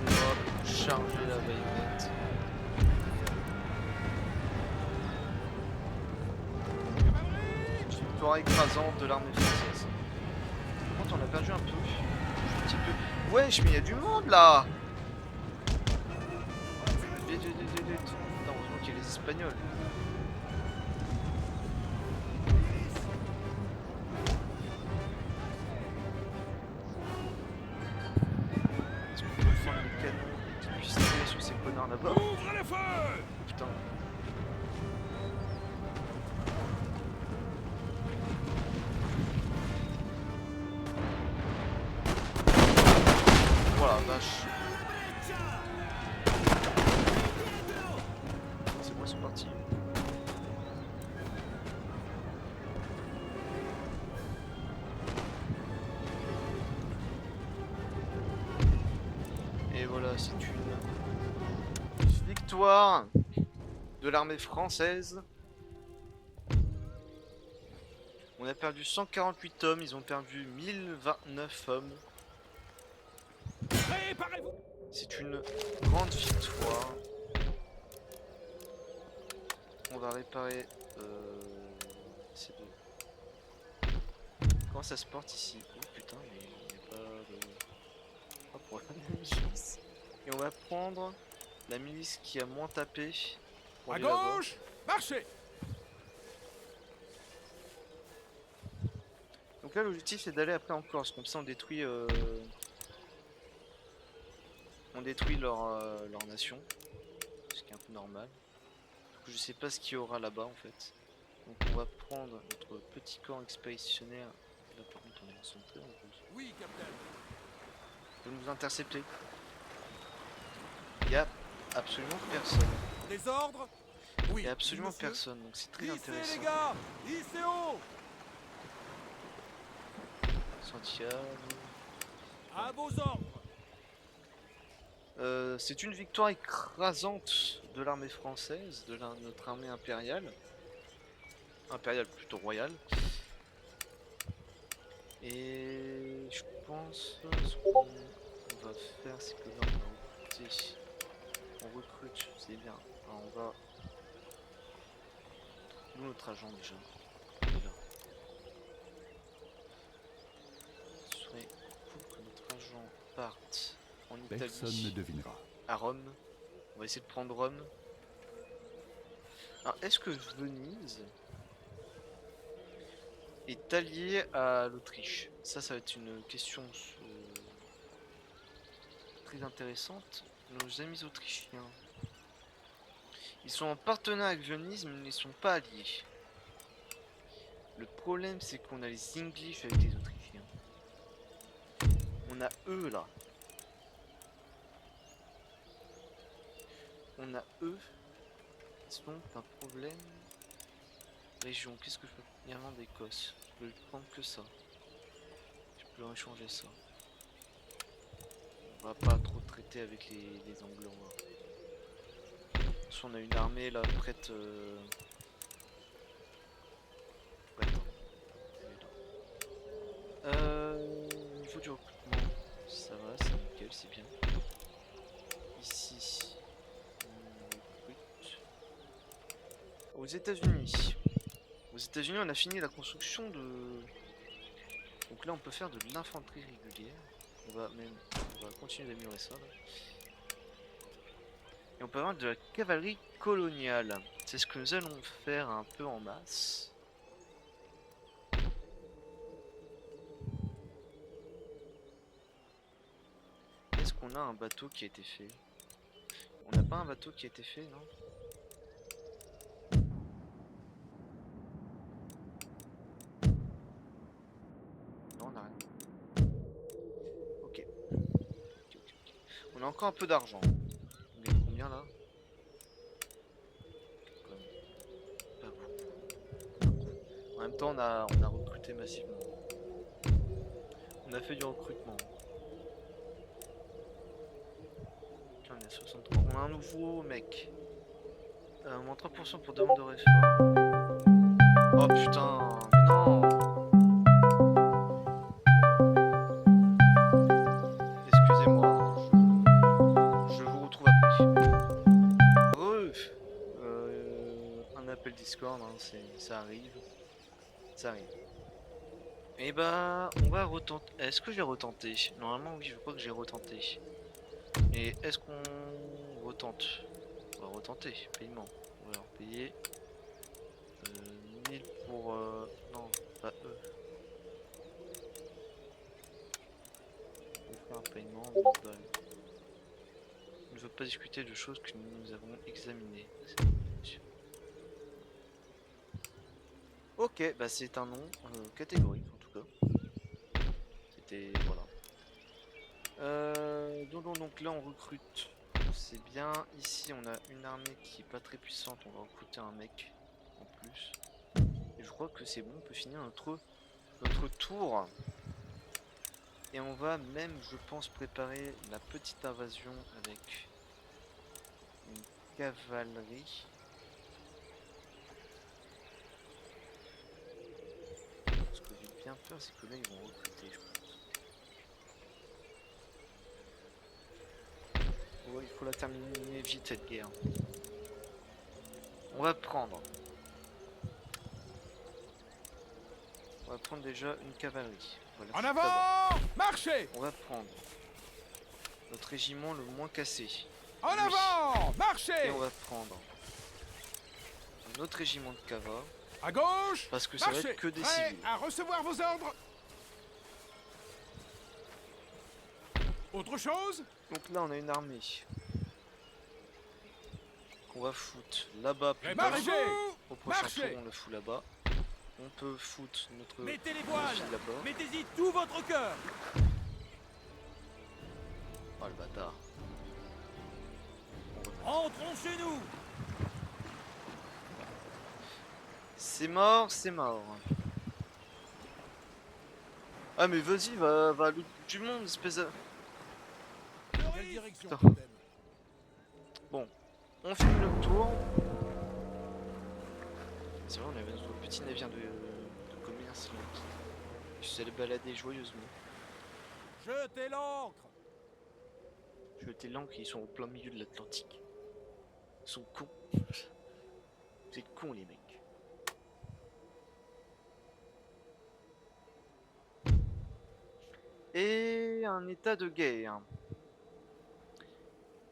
Hop, charger la baïonnette. Victoire écrasante de l'armée française. Par contre, on a perdu un peu. Un petit peu. Wesh, mais il y a du monde là! Vite, vite, vite, vite, vite. Putain, heureusement qu'il y a les Espagnols. Est-ce qu'on peut prendre les canons qui puissent tirer sur ces connards là-bas? Ouvre le feu. Putain. Voilà, vache. C'est moi, c'est parti. Et voilà, c'est une victoire de l'armée française. On a perdu 148 hommes, ils ont perdu 1029 hommes. Préparez-vous. C'est une grande victoire. On va réparer ces deux. Comment ça se porte ici? Oh putain, mais il n'y a pas de... Pas pour la milice. Et on va prendre la milice qui a moins tapé. Pour À aller là-bas. gauche. Marchez. Donc là l'objectif c'est d'aller après en Corse, comme ça on détruit leur nation, ce qui est un peu normal. Donc je sais pas ce qu'il y aura là-bas en fait. Donc on va prendre notre petit camp expéditionnaire. Là par contre on est concentré en plus. Oui, capitaine. De nous intercepter. Il y a absolument personne. Des ordres. Il Oui. y a absolument monsieur. personne, donc c'est très Lissez, intéressant. les gars. Lissez haut. Santiago. À vos ordres. C'est une victoire écrasante de l'armée française, de notre armée impériale. Impériale plutôt royale. Et je pense ce qu'on va faire, c'est que là on va recruter. On recrute, c'est bien. Enfin, on va. Nous notre agent déjà. Il est là. Ce serait cool que notre agent parte en Personne ne Italie, devinera. à Rome. On va essayer de prendre Rome. Alors est-ce que Venise est allié à l'Autriche? Ça va être une question très intéressante. Nos amis autrichiens, ils sont en partenariat avec Venise, mais ils ne sont pas alliés. Le problème, c'est qu'on a les English avec les Autrichiens. On a eux là. On a eux qui sont un problème. Région, qu'est-ce que je peux... Irlande d'Écosse. Je peux prendre que ça. Je peux échanger ça. On va pas trop traiter traiter avec les Anglais. Soit on a une armée là prête. Prête, hein. Au niveau du recrutement, ça va, c'est nickel, c'est bien. Ici, on recrute. Aux États-Unis. Aux États-Unis, on a fini la construction de. Donc là, on peut faire de l'infanterie régulière. On va continuer d'améliorer ça. Là. Et on peut avoir de la cavalerie coloniale. C'est ce que nous allons faire un peu en masse. Est-ce qu'on a un bateau qui a été fait? On n'a pas un bateau qui a été fait, non? Non, on a rien. Ok. On a encore un peu d'argent. On gagne combien là? Quand même pas beaucoup. En même temps, on a recruté massivement. On a fait du recrutement. On est à 63. On a un nouveau mec. Moins 3% pour demande de réforme. Oh putain, mais non! Excusez-moi, je vous retrouve après. Un appel Discord, hein, ça arrive. Ça arrive. Et bah, on va retenter. Est-ce que j'ai retenté? Normalement, oui, je crois que j'ai retenté. Mais est-ce qu'on retente? On va retenter, paiement. On va leur payer 1000 pour. Non, pas eux. On va faire un paiement 1000 balles. On ne veut pas discuter de choses que nous avons examinées. Ok, bah c'est un nom catégorique en tout cas. C'était. Voilà. Donc là on recrute. C'est bien. Ici on a une armée qui est pas très puissante. On va recruter un mec en plus. Et je crois que c'est bon. On peut finir notre tour. Et on va même, je pense, préparer la petite invasion avec une cavalerie. Ce que j'ai bien peur, c'est que là ils vont recruter, je pense. Ouais, il faut la terminer vite cette guerre. On va prendre déjà une cavalerie. Voilà, En avant! Marchez! on va prendre notre régiment le moins cassé. En Lui. avant! Et Marchez! on va prendre un autre régiment de cava. À gauche! Parce que ça va Marchez! être que des Prêt civils. à recevoir vos ordres! Autre chose? Donc là on a une armée qu'on va foutre là-bas plus bas. Marchez! Au prochain Marchez! tour on le fout là-bas. On peut foutre notre Mettez les voiles! fille là-bas. Mettez-y tout votre cœur! Oh le bâtard. Rentrons chez nous! C'est mort, c'est mort. Ah mais vas-y, va à l'autre bout du monde, espèce de... Quelle direction, Putain. capitaine? Bon, on finit notre tour. C'est vrai, on avait notre petit navire de commerce là, qui s'allait balader joyeusement. Jetez l'ancre! Jeter l'ancre, ils sont au plein milieu de l'Atlantique. Ils sont cons. Vous êtes cons les mecs. Et un état de guerre.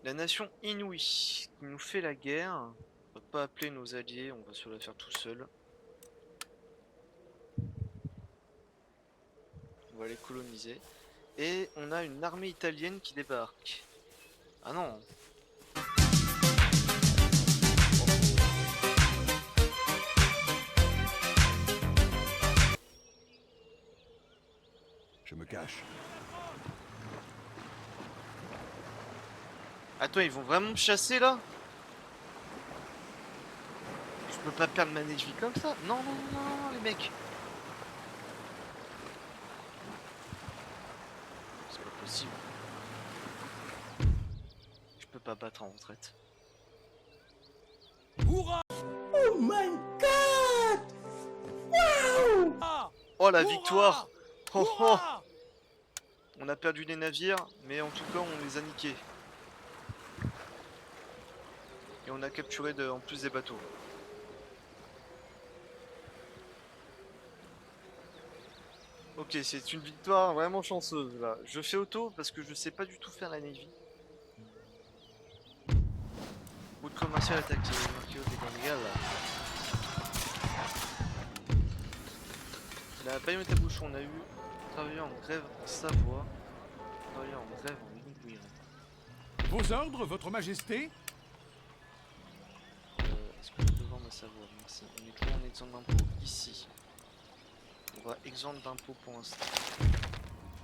La nation Inouï qui nous fait la guerre. On va pas appeler nos alliés, on va se la faire tout seul. On va les coloniser. Et on a une armée italienne qui débarque. Ah non. Je me cache. Attends, ils vont vraiment me chasser là? Je peux pas perdre ma vie comme ça. Non, non, non, non, non, les mecs. C'est pas possible. pas battre en retraite. Hurrah! Oh la Hurrah! victoire! Oh, oh. Hurrah! On a perdu des navires, mais en tout cas on les a niqués. Et on a capturé en plus des bateaux. Ok, c'est une victoire vraiment chanceuse là. Je fais auto parce que je sais pas du tout faire la navy. Route commerciale attaquée, marqué au dégâts légal là. La baïonnette à bouchon, on a eu travailleur en grève en Savoie, travailleur en grève en Ligouiran. Vos ordres, votre majesté? Est-ce que je peux vendre à Savoie? Merci. On est toujours en exempt d'impôt ici. On va exempt d'impôt pour l'instant.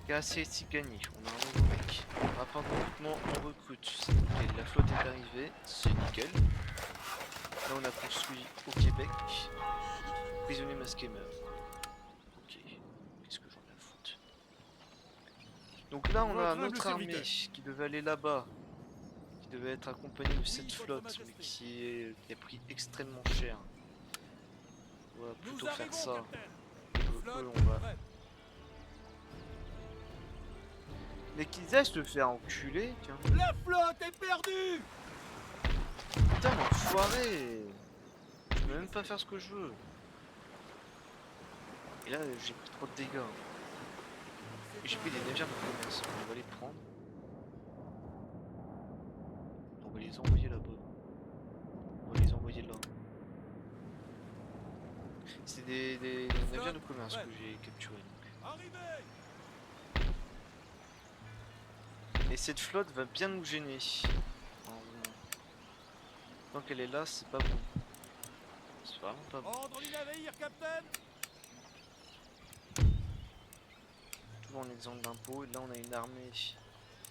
Cassé ici gagné. On a un nouveau mec. Rapport de recrutement, on recrute. C'est nickel. La flotte est arrivée. C'est nickel. Là on a construit au Québec. Prisonnier masqué meurt. Ok. Qu'est-ce que j'en ai à foutre? Donc là on a Votre humble notre armée serviteur. qui devait aller là-bas. Qui devait être accompagnée de cette votre flotte. majesté. Mais qui a pris extrêmement cher. On va plutôt faire ça. capitaine. Eux, on va. Mais qu'ils aillent se faire enculer, tiens. La flotte est perdue! Putain, l'enfoiré! Je peux même pas faire ce que je veux. Et là, j'ai pris trop de dégâts. Et j'ai pris des navires de commerce. On va les prendre. On va les envoyer là-bas. On va les envoyer là. C'est des navires de commerce que j'ai capturés. Arrivez! Et cette flotte va bien nous gêner. Tant qu'elle est là, c'est pas bon. C'est vraiment pas bon. Ordre du navire, capitaine! Toujours en exemple d'impôt. Et là, on a une armée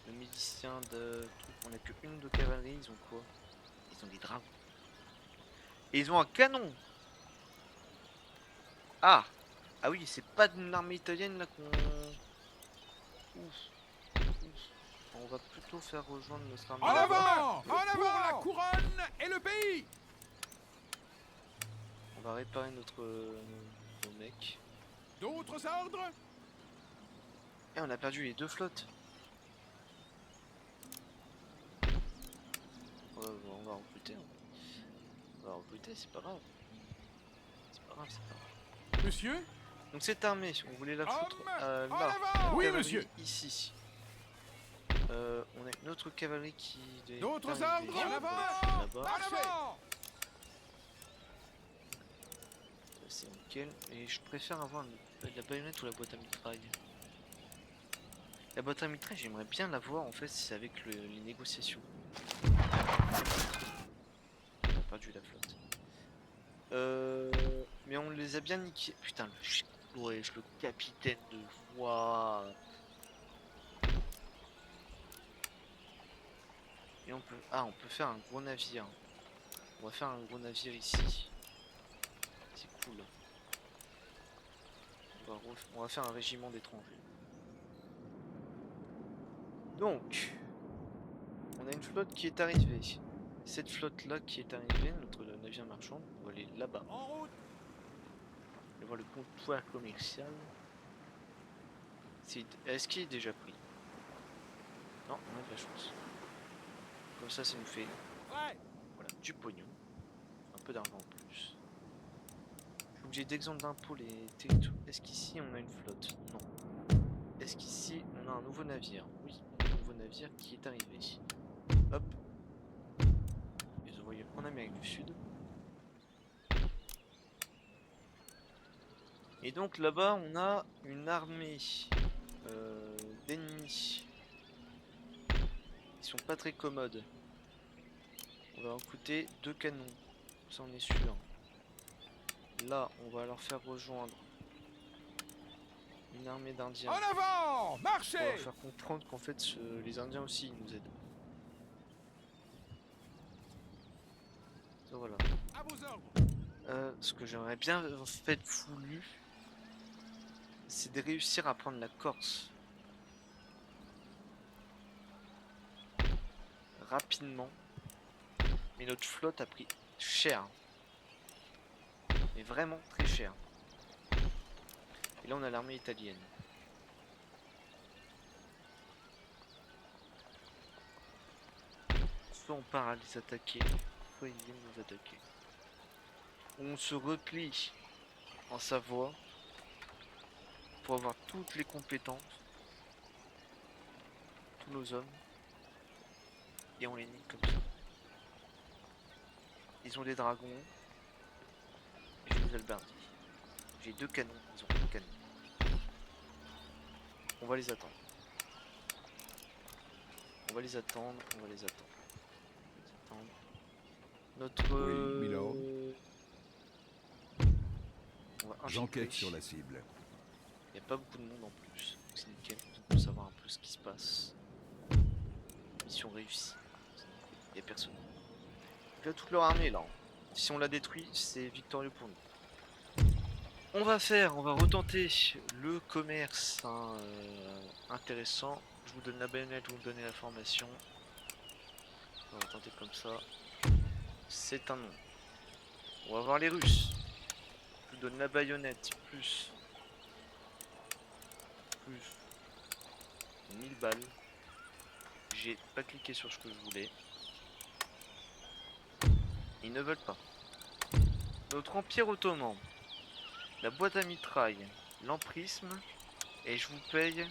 de miliciens, de trucs. On a que une de cavalerie. Ils ont quoi? Ils ont des dragons. Et ils ont un canon! Ah! Ah oui, c'est pas d'une armée italienne là qu'on. Ouf. On va plutôt faire rejoindre notre armée. En avant! En avant! Pour la couronne et le pays! On va réparer nos mecs. D'autres ordres? Et on a perdu les deux flottes. On va recruter. On va recruter, c'est pas grave. C'est pas grave, c'est pas grave. Monsieur? Donc cette armée, on voulait la foutre Homme, là. en avant! Oui, Cavalerie monsieur. Ici. On a une autre cavalerie qui. D'autres arriver. ordres? En avant! Là-bas. En avant! C'est nickel. Et je préfère avoir la baïonnette ou la boîte à mitraille. La boîte à mitraille, j'aimerais bien l'avoir en fait, c'est avec les négociations. On a perdu la flotte. Mais on les a bien niqués. Putain, le capitaine de voie. Et on peut faire un gros navire. On va faire un gros navire ici. C'est cool. On va faire un régiment d'étrangers. Donc, on a une flotte qui est arrivée. Cette flotte là qui est arrivée, notre navire marchand, on va aller là-bas. En route! On va voir le comptoir commercial. Est-ce qu'il est déjà pris? Non, on a de la chance. Comme ça nous fait Prêt! voilà, du pognon. Un peu d'argent en plus. Je suis obligé d'exemple d'impôt les territoires. Est-ce qu'ici on a une flotte? Non. Est-ce qu'ici on a un nouveau navire? Oui, un nouveau navire qui est arrivé. Hop. Ils envoyés en Amérique du Sud. Et donc là-bas on a une armée d'ennemis. Ils sont pas très commodes. On va recruter 2 canons. Ça on est sûr. Là on va leur faire rejoindre une armée d'Indiens. En avant! On va Marchez! leur faire comprendre qu'en fait les Indiens aussi ils nous aident. Donc voilà. À vos ordres! Ce que j'aimerais bien en fait voulu, c'est de réussir à prendre la Corse. rapidement. Mais notre flotte a pris cher. Mais vraiment très cher. Et là on a l'armée italienne. Soit on part à les attaquer, soit ils viennent nous attaquer. On se replie en Savoie pour avoir toutes les compétences, tous nos hommes, et on les nique comme ça. Ils ont des dragons, et j'ai des albardis. J'ai 2 canons, ils ont 2 canons. On va les attendre. On va les attendre, on va les attendre. Notre... Oui, milord. On va infiltrer. J'enquête sur la cible. Il n'y a pas beaucoup de monde en plus. C'est nickel, pour savoir un peu ce qui se passe. Mission réussie. Il n'y a personne. Donc là, toute leur armée là. Si on la détruit, c'est victorieux pour nous. On va retenter le commerce intéressant. Je vous donne la baïonnette, vous me donnez la formation. On va tenter comme ça. C'est un nom. On va voir les Russes. Je vous donne la baïonnette plus 1000 balles. J'ai pas cliqué sur ce que je voulais. Ils ne veulent pas. Notre empire ottoman. La boîte à mitraille. L'emprisme. Et je vous paye.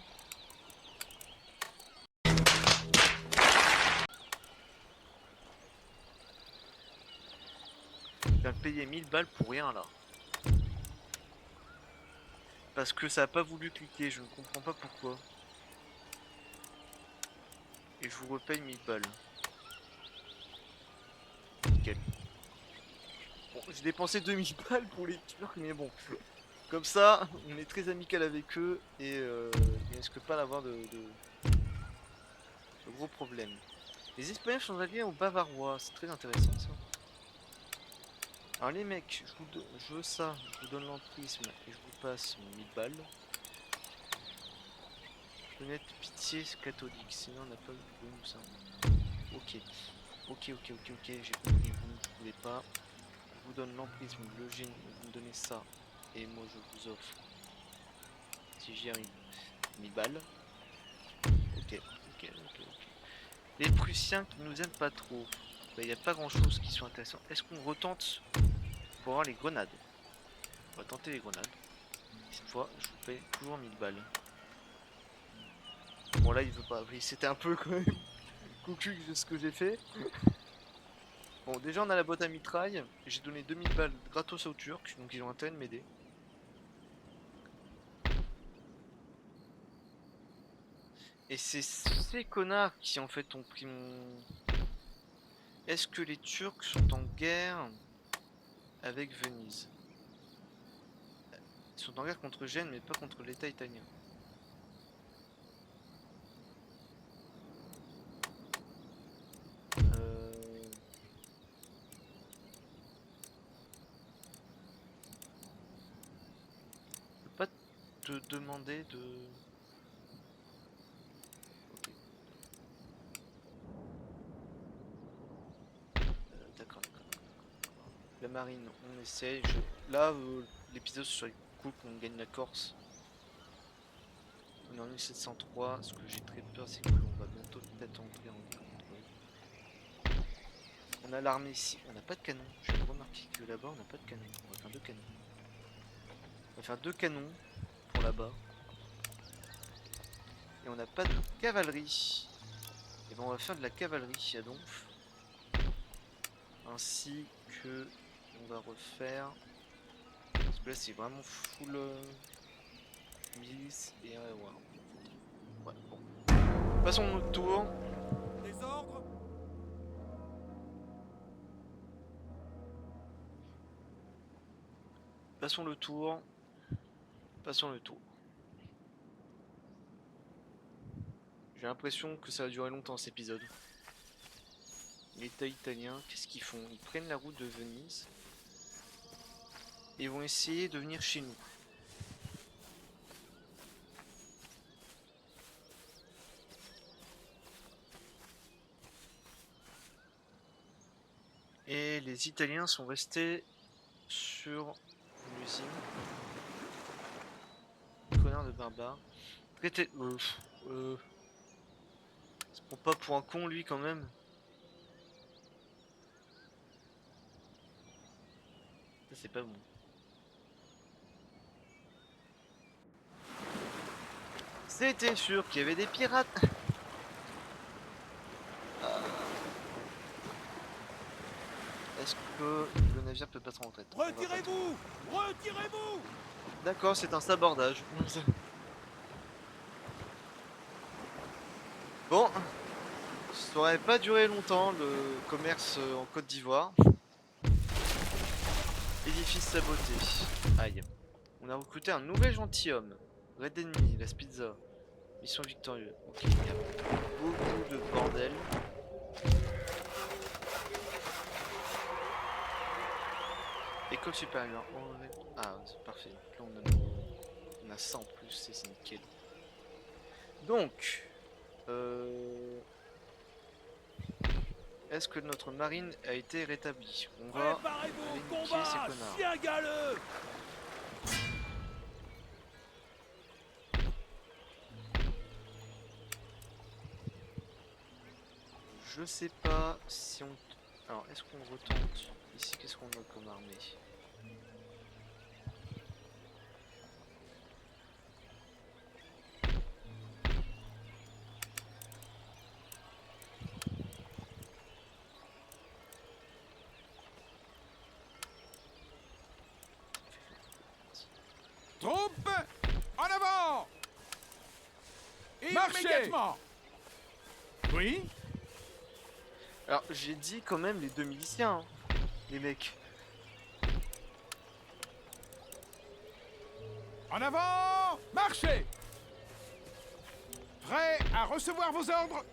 Je viens de payer 1000 balles pour rien là. Parce que ça a pas voulu cliquer, je ne comprends pas pourquoi. Et je vous repaye 1000 balles. Nickel. Bon, j'ai dépensé 2000 balles pour les Turcs, mais bon. Comme ça, on est très amical avec eux et ils risquent pas d'avoir de gros problèmes. Les Espagnols sont alliés aux Bavarois, c'est très intéressant ça. Alors les mecs, je veux ça, je vous donne l'emprisme et je vous passe 1000 balles. Honnête pitié catholique, sinon on n'a pas eu de bonus ça. Ok, j'ai compris, vous ne voulez pas. Je vous donne l'emprisme, le génie, vous me donnez ça. Et moi je vous offre, si j'y arrive, 1000 balles. Ok. Les Prussiens qui nous aiment pas trop. Il n'y a pas grand chose qui soit intéressant. Est-ce qu'on retente pour avoir les grenades? On va tenter les grenades. Cette fois, je vous paye toujours 1000 balles. Bon là il veut pas, oui c'était un peu quand même cocu ce que j'ai fait. Bon déjà on a la boîte à mitraille, j'ai donné 2000 balles gratos aux Turcs, donc ils ont intérêt de m'aider. Et c'est ces connards qui en fait ont pris mon... Est-ce que les Turcs sont en guerre avec Venise? Ils sont en guerre contre Gênes mais pas contre l'État italien. Pas te demander de... Ok. D'accord. La marine, on essaye. Là, l'épisode sur les coups on gagne la Corse. On est en 1703. Ce que j'ai très peur, c'est qu'on va bientôt peut-être entrer en guerre contre eux. On a l'armée ici. On n'a pas de canon. J'ai remarqué que là-bas, on n'a pas de canon. On va faire 2 canons. On va faire 2 canons pour là-bas. Et on n'a pas de cavalerie. Et ben on va faire de la cavalerie à Donf. Ainsi que on va refaire. Parce que là c'est vraiment full milice et ouais, bon. Passons notre tour. Des ordres? Passons le tour. Passons le tour. J'ai l'impression que ça va durer longtemps cet épisode. L'État italien, qu'est-ce qu'ils font? Ils prennent la route de Venise et vont essayer de venir chez nous. Et les Italiens sont restés sur une usine. Connard de barbare. Traité. Se prend pas pour un con lui quand même. Ça c'est pas bon. C'était sûr qu'il y avait des pirates. Est-ce que le navire peut passer en retraite? On va pas Retirez-vous! Retirez-vous! D'accord, c'est un sabordage. Bon, ça aurait pas duré longtemps le commerce en Côte d'Ivoire. Édifice saboté. Aïe. On a recruté un nouvel gentilhomme. Red Enemy, la Spizza. Mission victorieuse. Ok, il y a beaucoup de bordel. École supérieure. Ah, c'est parfait. Là, on a ça en plus, c'est nickel. Donc, est-ce que notre marine a été rétablie? On va Préparez-vous aller au niquer ces combat, connards. chien galeux! Je sais pas si on... Alors, est-ce qu'on retente? Ici, qu'est-ce qu'on a comme armée? Troupes, en avant! Immédiatement! Oui? Alors, j'ai dit quand même les deux miliciens, hein, les mecs. En avant! Marchez! Prêt à recevoir vos ordres?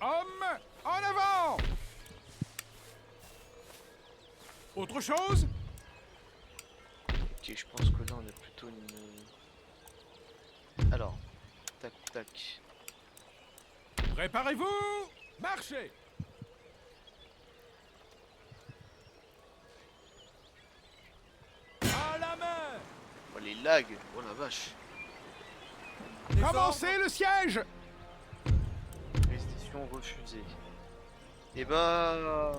Hommes, en avant! Autre chose? Ok, je pense que là, on a plutôt une... Alors, tac, tac. Préparez-vous! Marchez! À la main! Oh, les lags, oh la vache. Commencez le siège! Restitution refusée. Et bah...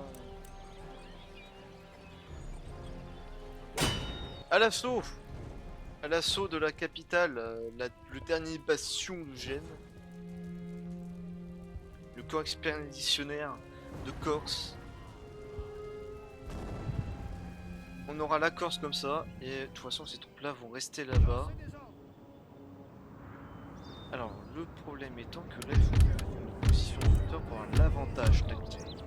À l'assaut! À l'assaut de la capitale, le dernier bastion de Gênes. Le corps expéditionnaire de Corse. On aura la Corse comme ça, et de toute façon ces troupes-là vont rester là-bas. Alors, le problème étant que là, il faut une position en hauteur pour avoir l'avantage tactique.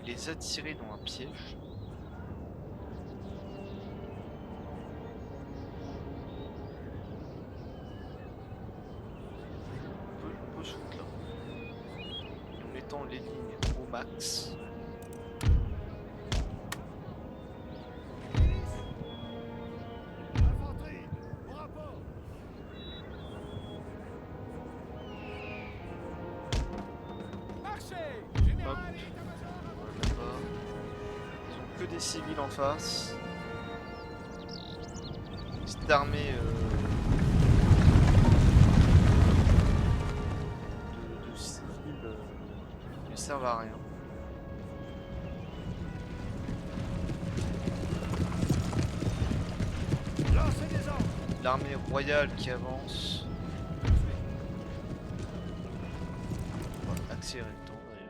Les attirer dans un piège. On peut se foutre là. En mettant les lignes au max. Infanterie, au rapport! Marchez! Général Hop. et état-major à vos Là-bas. Ils ont que des civils en face. Cette armée de civils ne servent à rien. Lancez des ordres! L'armée royale qui avance. On va accélérer le temps d'ailleurs.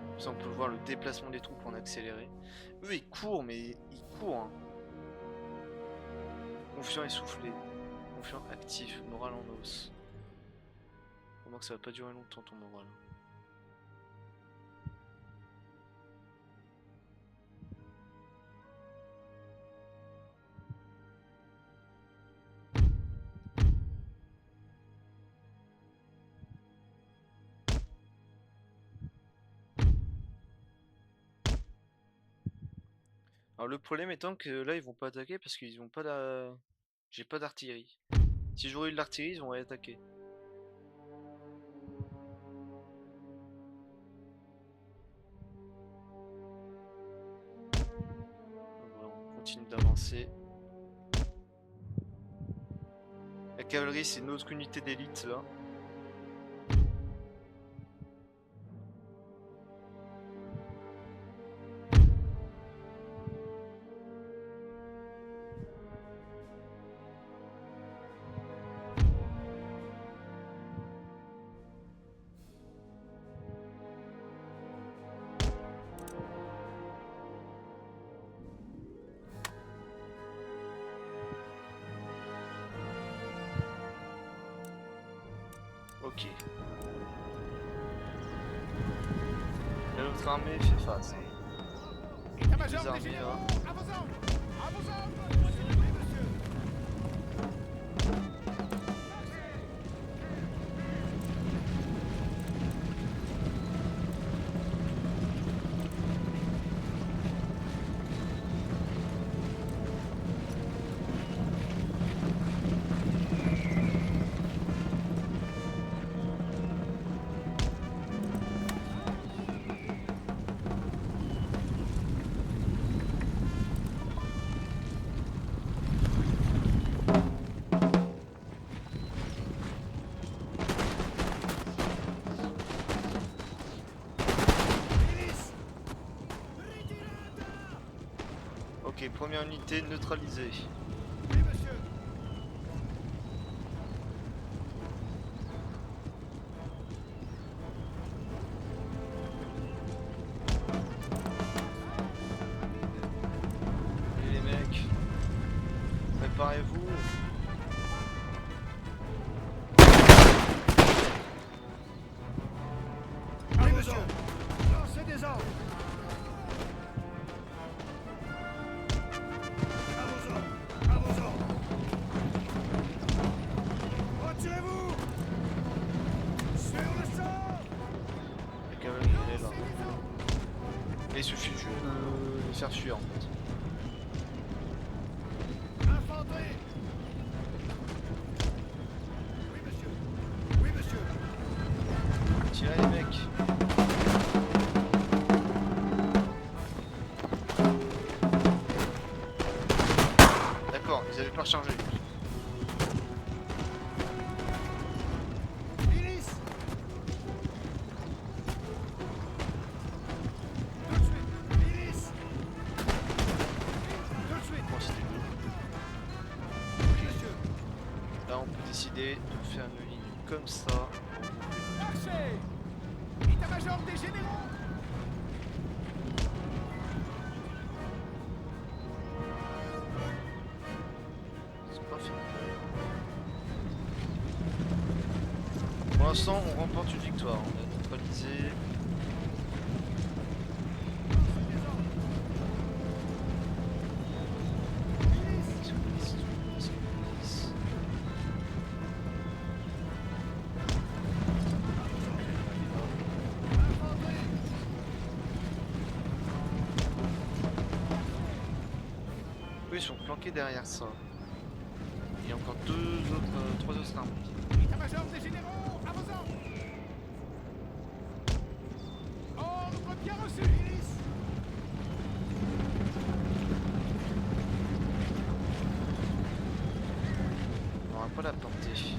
Comme ça on peut voir le déplacement des troupes en accéléré. Eux ils courent mais ils courent. Hein. Confiant essoufflé. Confiant actif. Moral en hausse. Comment que ça va pas durer longtemps ton moral. Alors le problème étant que là ils vont pas attaquer parce qu'ils ont pas la... J'ai pas d'artillerie. Si j'aurais eu de l'artillerie, ils auraient attaqué. Donc voilà, on continue d'avancer. La cavalerie c'est une autre unité d'élite là. Ok. Et l'autre armée fait face. État-major Les des armées, généraux, hein. à vos ordres. À vos ordres. Oui, monsieur. Ok, première unité neutralisée. Oui, monsieur. Allez les mecs, préparez-vous. Oui, monsieur. Lancez des ordres. À vos ordres. À vos ordres. Retirez-vous. Sur le champ. La cavalerie elle est là. Et il suffit juste de les faire fuir en fait. Infanterie. Oui, monsieur. Oui, monsieur. Tirez les mecs. D'accord, ils avaient pas rechargé. Milice. Tout de suite. Milice. Tout de suite. Bon, c'était deux. Oui, monsieur. Là on peut décider de faire une ligne comme ça. Marchez. État-major des généraux. C'est pas fini. Pour l'instant on remporte une victoire. On a neutralisé. Ils sont planqués derrière ça. Il y a encore trois autres armes. État-major des généraux, à vos ordres. Ordre bien reçu, milice. On n'aura pas la portée. Tout de suite.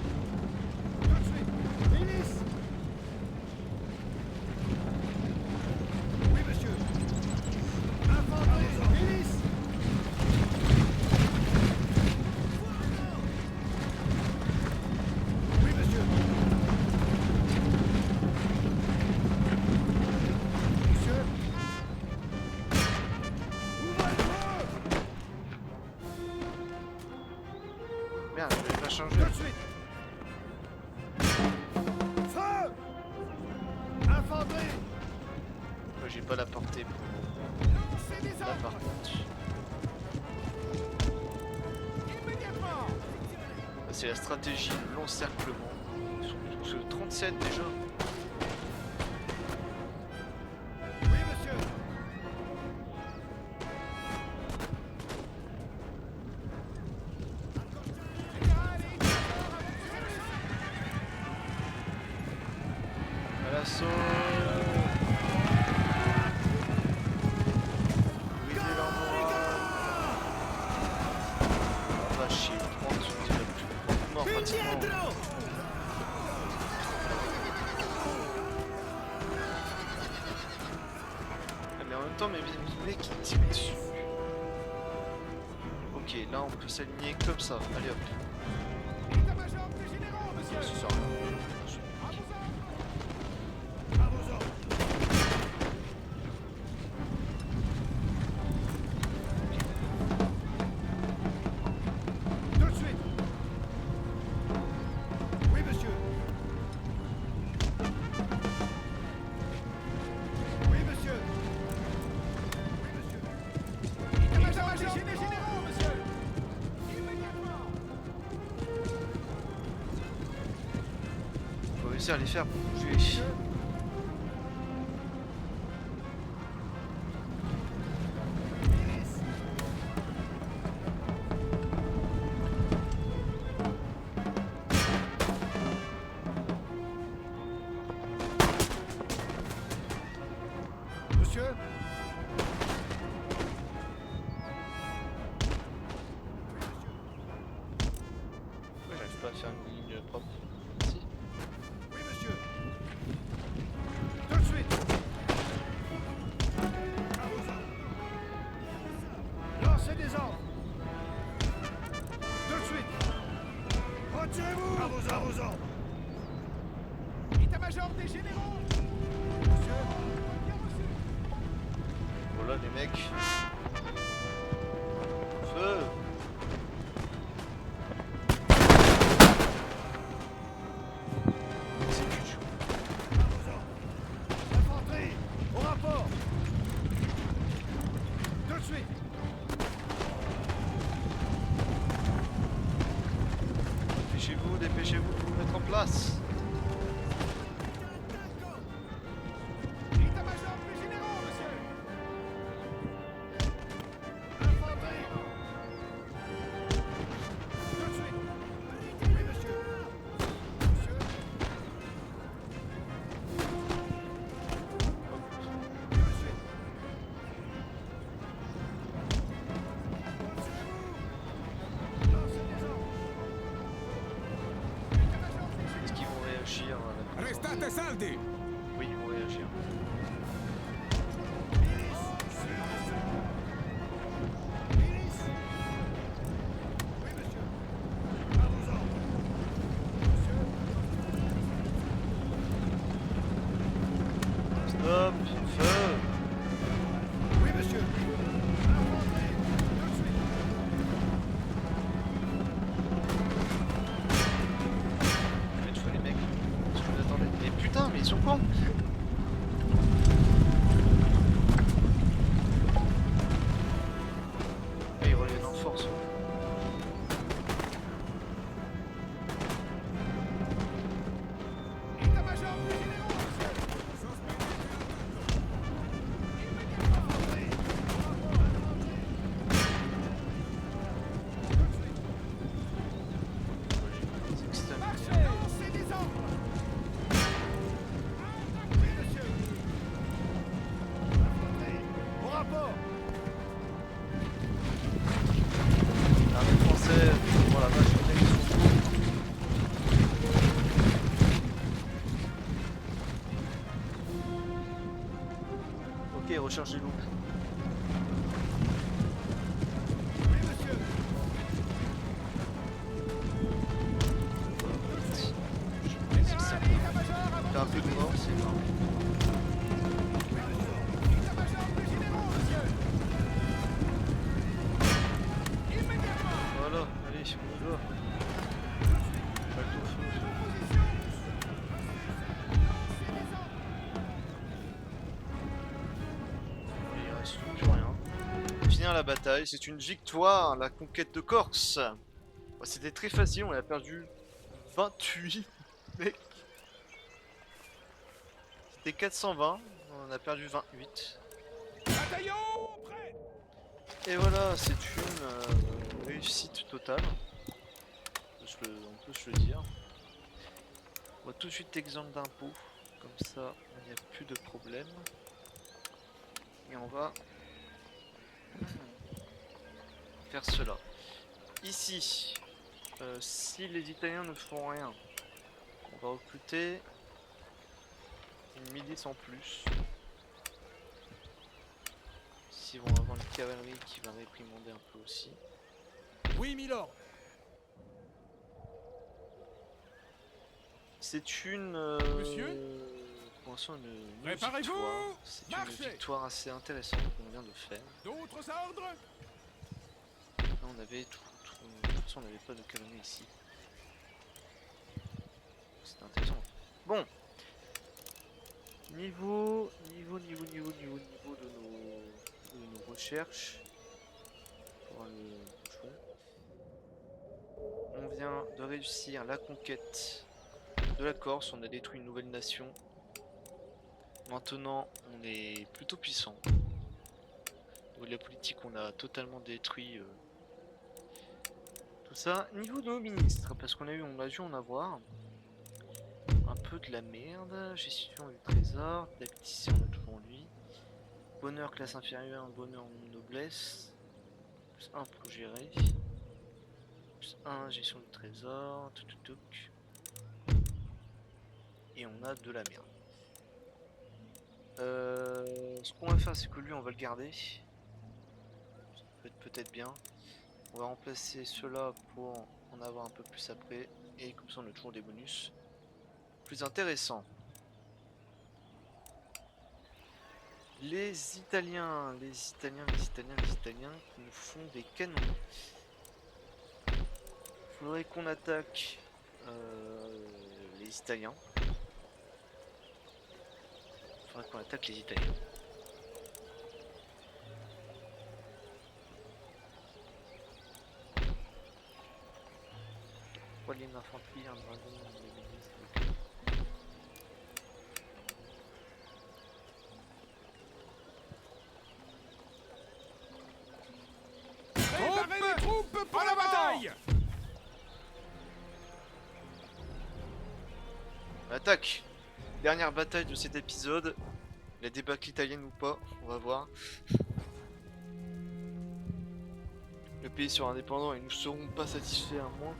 Milice. Oui, monsieur. Infanterie, milice. Oui, monsieur. Monsieur. Ouvrez le feu. Merde, je vais pas changer. Tout de suite. Feu. Infanterie. J'ai pas la portée pour Lancez des là par ordres. contre. Immédiatement. C'est la stratégie de l'encerclement. Ils sont tous 37 déjà. Oui, monsieur. temps mes mecs ils tirent dessus. Ok, là on peut s'aligner comme ça. Allez hop. État-major des généraux, monsieur. Ce sera À vos ordres. Tout de suite. Oui, monsieur. Oui, monsieur. Oui, monsieur. État-major des généraux, monsieur. Immédiatement. faut réussir à les faire bouger. Monsieur. Ouais, j'arrive pas à faire une ligne propre. Si. Oui, monsieur. Tout de suite. À vos ordres. Lancez des ordres. Tout de suite. Retirez-vous. À vos ordres. État-major des généraux. Monsieur. Bien reçu. Voilà les mecs. Feu. Exécution. À vos ordres. Infanterie. Au rapport. Tout de suite. Dépêchez-vous de vous mettre en place. État-major des généraux, monsieur. Infanterie. Tout de suite. Oui, monsieur. Monsieur. Tout de suite. Retirez-vous. Lancez des ordres. État-major des Est-ce qu'ils vont réagir à la présence Restate saldi. Oui, ils vont réagir. Milice. Sur le sol. Milice. Oui, monsieur. À vos ordres. Monsieur. Stop. Feu. Oui, monsieur. Infanterie. Tout de suite. Mais tu vois les mecs. Qu'est-ce que vous attendez? Mais putain, mais ils sont cons. Ah, ils reviennent en force. État-major des généraux, monsieur. Infanterie. Tout de suite. C'est extrême. Marchez. Lancez des ordres. Oui, monsieur. Infanterie. Au rapport. L'armée française. Oh la vache, les mecs ils sont fous. Ok, recherche des loups. Oui, monsieur. Général et état-major à T'as un peu de mort, c'est marrant. État-major des généraux, monsieur. Immédiatement. Voilà, allez, on y va. Balle au feu. Position. Il reste plus rien. Finir la bataille, c'est une victoire, la conquête de Corse. Bon, c'était très facile, on a perdu 28 mec. C'était 420, on a perdu 28. Bataillon, prêt. Et voilà, c'est une réussite totale. On peut se le dire. On va tout de suite exempt d'impôts, comme ça il n'y a plus de problème. Et on va faire cela. Ici, si les Italiens ne font rien, on va recruter une milice en plus. une cavalerie qui va réprimander un peu aussi. Oui, milord. C'est une... Monsieur pour l'instant une Préparez-vous. victoire. C'est une Marchez. victoire assez intéressante qu'on vient de faire. D'autres ordres? Là on avait de toute façon on n'avait pas de cavalerie ici. C'était intéressant. Bon. Niveau de nos recherches. Pour le bouchon. On vient de réussir la conquête de la Corse, on a détruit une nouvelle nation. Maintenant, on est plutôt puissant. Au niveau de la politique, on a totalement détruit tout ça. Niveau de nos ministres, parce qu'on a dû en avoir un peu de la merde. Gestion du trésor, tacticien, on a toujours lui. Bonheur classe inférieure, bonheur noblesse. Plus 1 pour gérer. Plus 1 gestion du trésor. Et on a de la merde. Ce qu'on va faire, c'est que lui, on va le garder. Ça peut être peut-être bien. On va remplacer cela pour en avoir un peu plus après. Et comme ça, on a toujours des bonus plus intéressants. Les Italiens qui nous font des canons. Faudrait qu'on attaque les Italiens. Faudrait qu'on attaque les Italiens. Trois lignes d'infanterie, un dragon, des milices. Préparez les troupes pour la bataille. Attaque! Dernière bataille de cet épisode. La débâcle italienne ou pas, on va voir. Le pays sera indépendant et nous serons pas satisfaits à moins.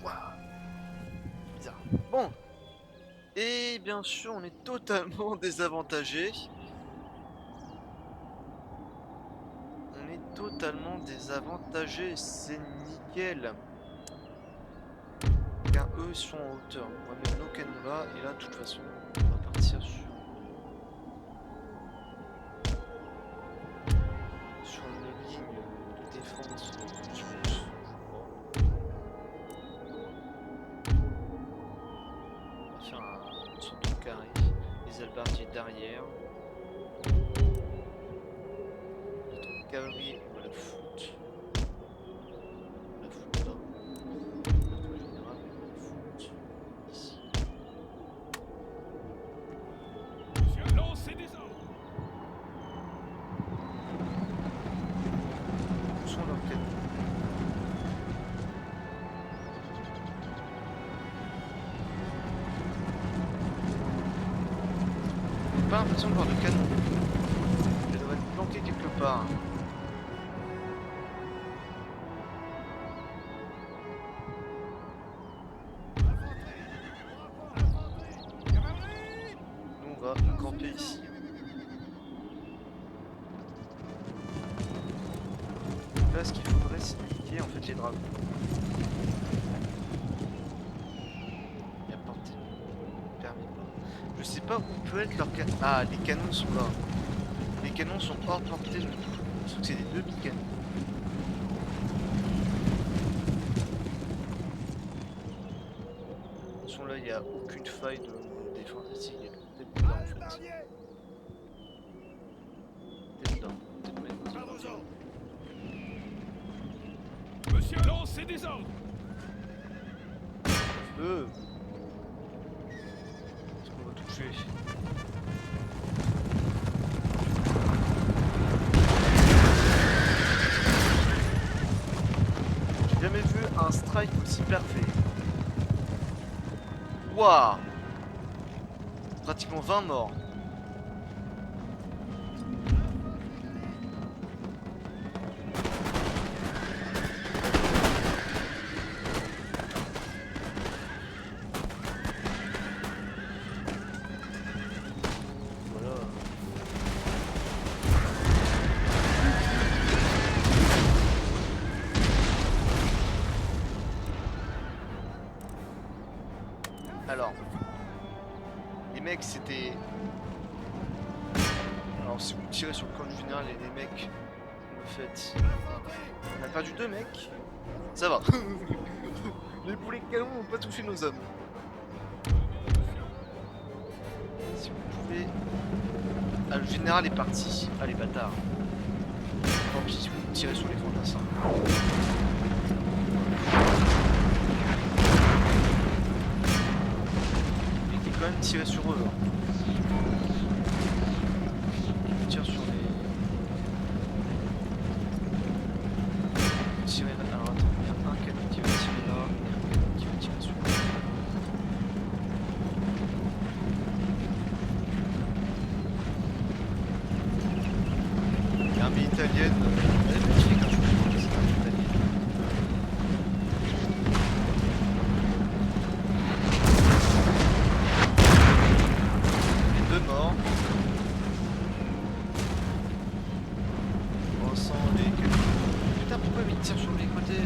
Waouh! Bizarre. Bon! Et bien sûr, on est totalement désavantagé. On est totalement désavantagé, c'est nickel. Car eux sont en hauteur. On va mettre nos canons là, et là, de toute façon, on va partir sur une ligne de défense. On va faire un sorte de carré. Les albardiers derrière. Notre cavalerie, on va la foutre. On va la foutre là. Notre général, on va la foutre ici. Monsieur, lancez des ordres. Où sont leurs canons? J'ai pas l'impression de voir de canon. Elle devrait être planquée quelque part. Cavalerie. Nous on va camper ici. Donc là ce qu'il faudrait c'est niquer en fait les dragons. Et apporter permis pas. Je sais pas où peut être leur canon. Ah les canons sont là. Les canons sont hors portée de tout. Sauf que c'est des demi-canons. Attention là il n'y a aucune faille de défense ici. Il y a peut-être dedans en fait. Albardier. Peut-être dedans. Peut-être même. À vos ordres. Monsieur, lancez des ordres. Feu. Est-ce qu'on va toucher? J'ai jamais vu un strike aussi parfait. Waouh! Pratiquement 20 morts. Voilà. fait... Alors si vous tirez sur le camp du général et les mecs, vous le faites... On a perdu 2 mecs. Ça va. Les boulets de canon n'ont pas touché nos hommes. Si vous pouvez... Ah, le général est parti. Ah, les bâtards. Tant pis si vous tirez sur les fantassins. Mais il faut quand même tirer sur eux. Hein. Il tire sur les... Tirer là. Alors attends, il y a un qui va tirer là et un qui va tirer sur là. L'armée italienne, elle est magnifique, hein, je trouve, cette armée italienne. Les 2 morts. On sent les... Putain, pourquoi ils tirent sur les côtés?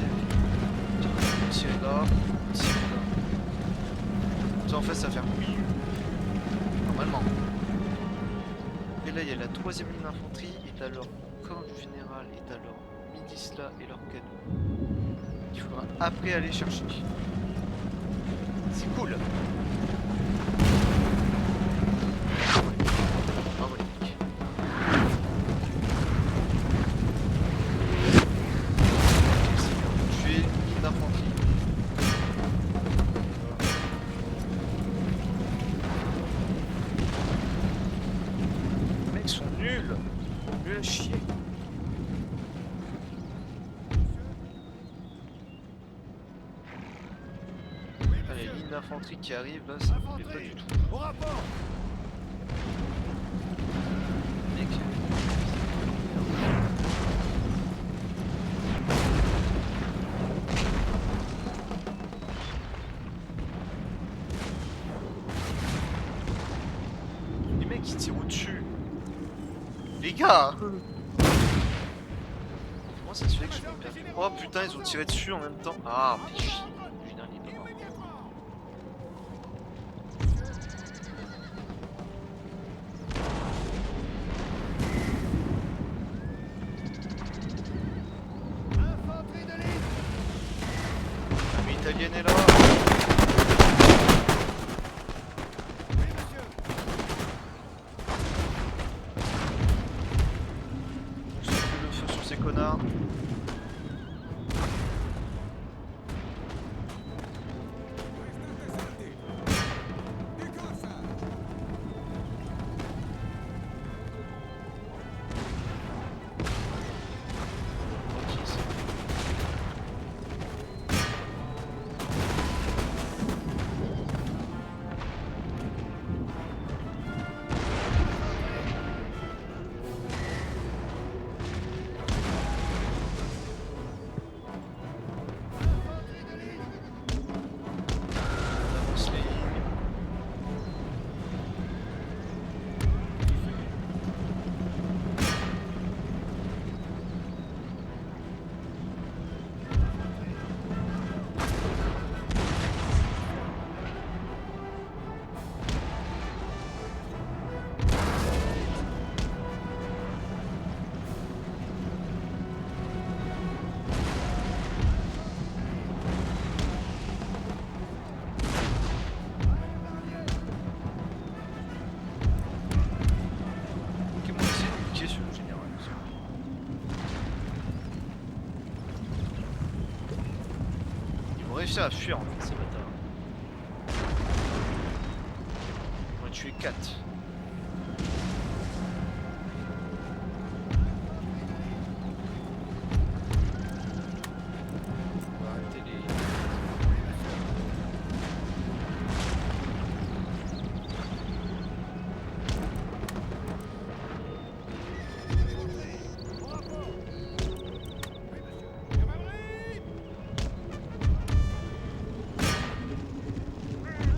Tirer là, tirer là. Ça en fait, ça va faire oui. Normalement. Et là, il y a la 3ème ligne d'infanterie, et à leur camp du général, et à leur milice-là, et leur canon. Il faudra après aller chercher. C'est cool. Bravo les mecs. Tuer une ligne d'infanterie. Les mecs sont nuls. Nuls à chier. Ah, les lignes d'infanterie qui arrivent là, ça me plaît pas du tout. Au rapport. Mec. Les mecs ils tirent au-dessus. Les gars. Comment ça se fait que je me perds? Oh putain, ils ont tiré dessus en même temps. Ah, mais chier. Le général, il est pas mort. Infanterie de ligne. L'armée italienne est là. Oui, monsieur. On se fout le feu sur ces connards. Ok, c'est bon. On avance les lignes. Ok, bon, on va essayer de niquer sur le général. Ils vont réussir à fuir en fait, ces bâtards. On va tuer 4. On va arrêter les... Au rapport. Oui, monsieur. Cavalerie.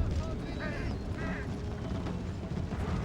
Infanterie de ligne.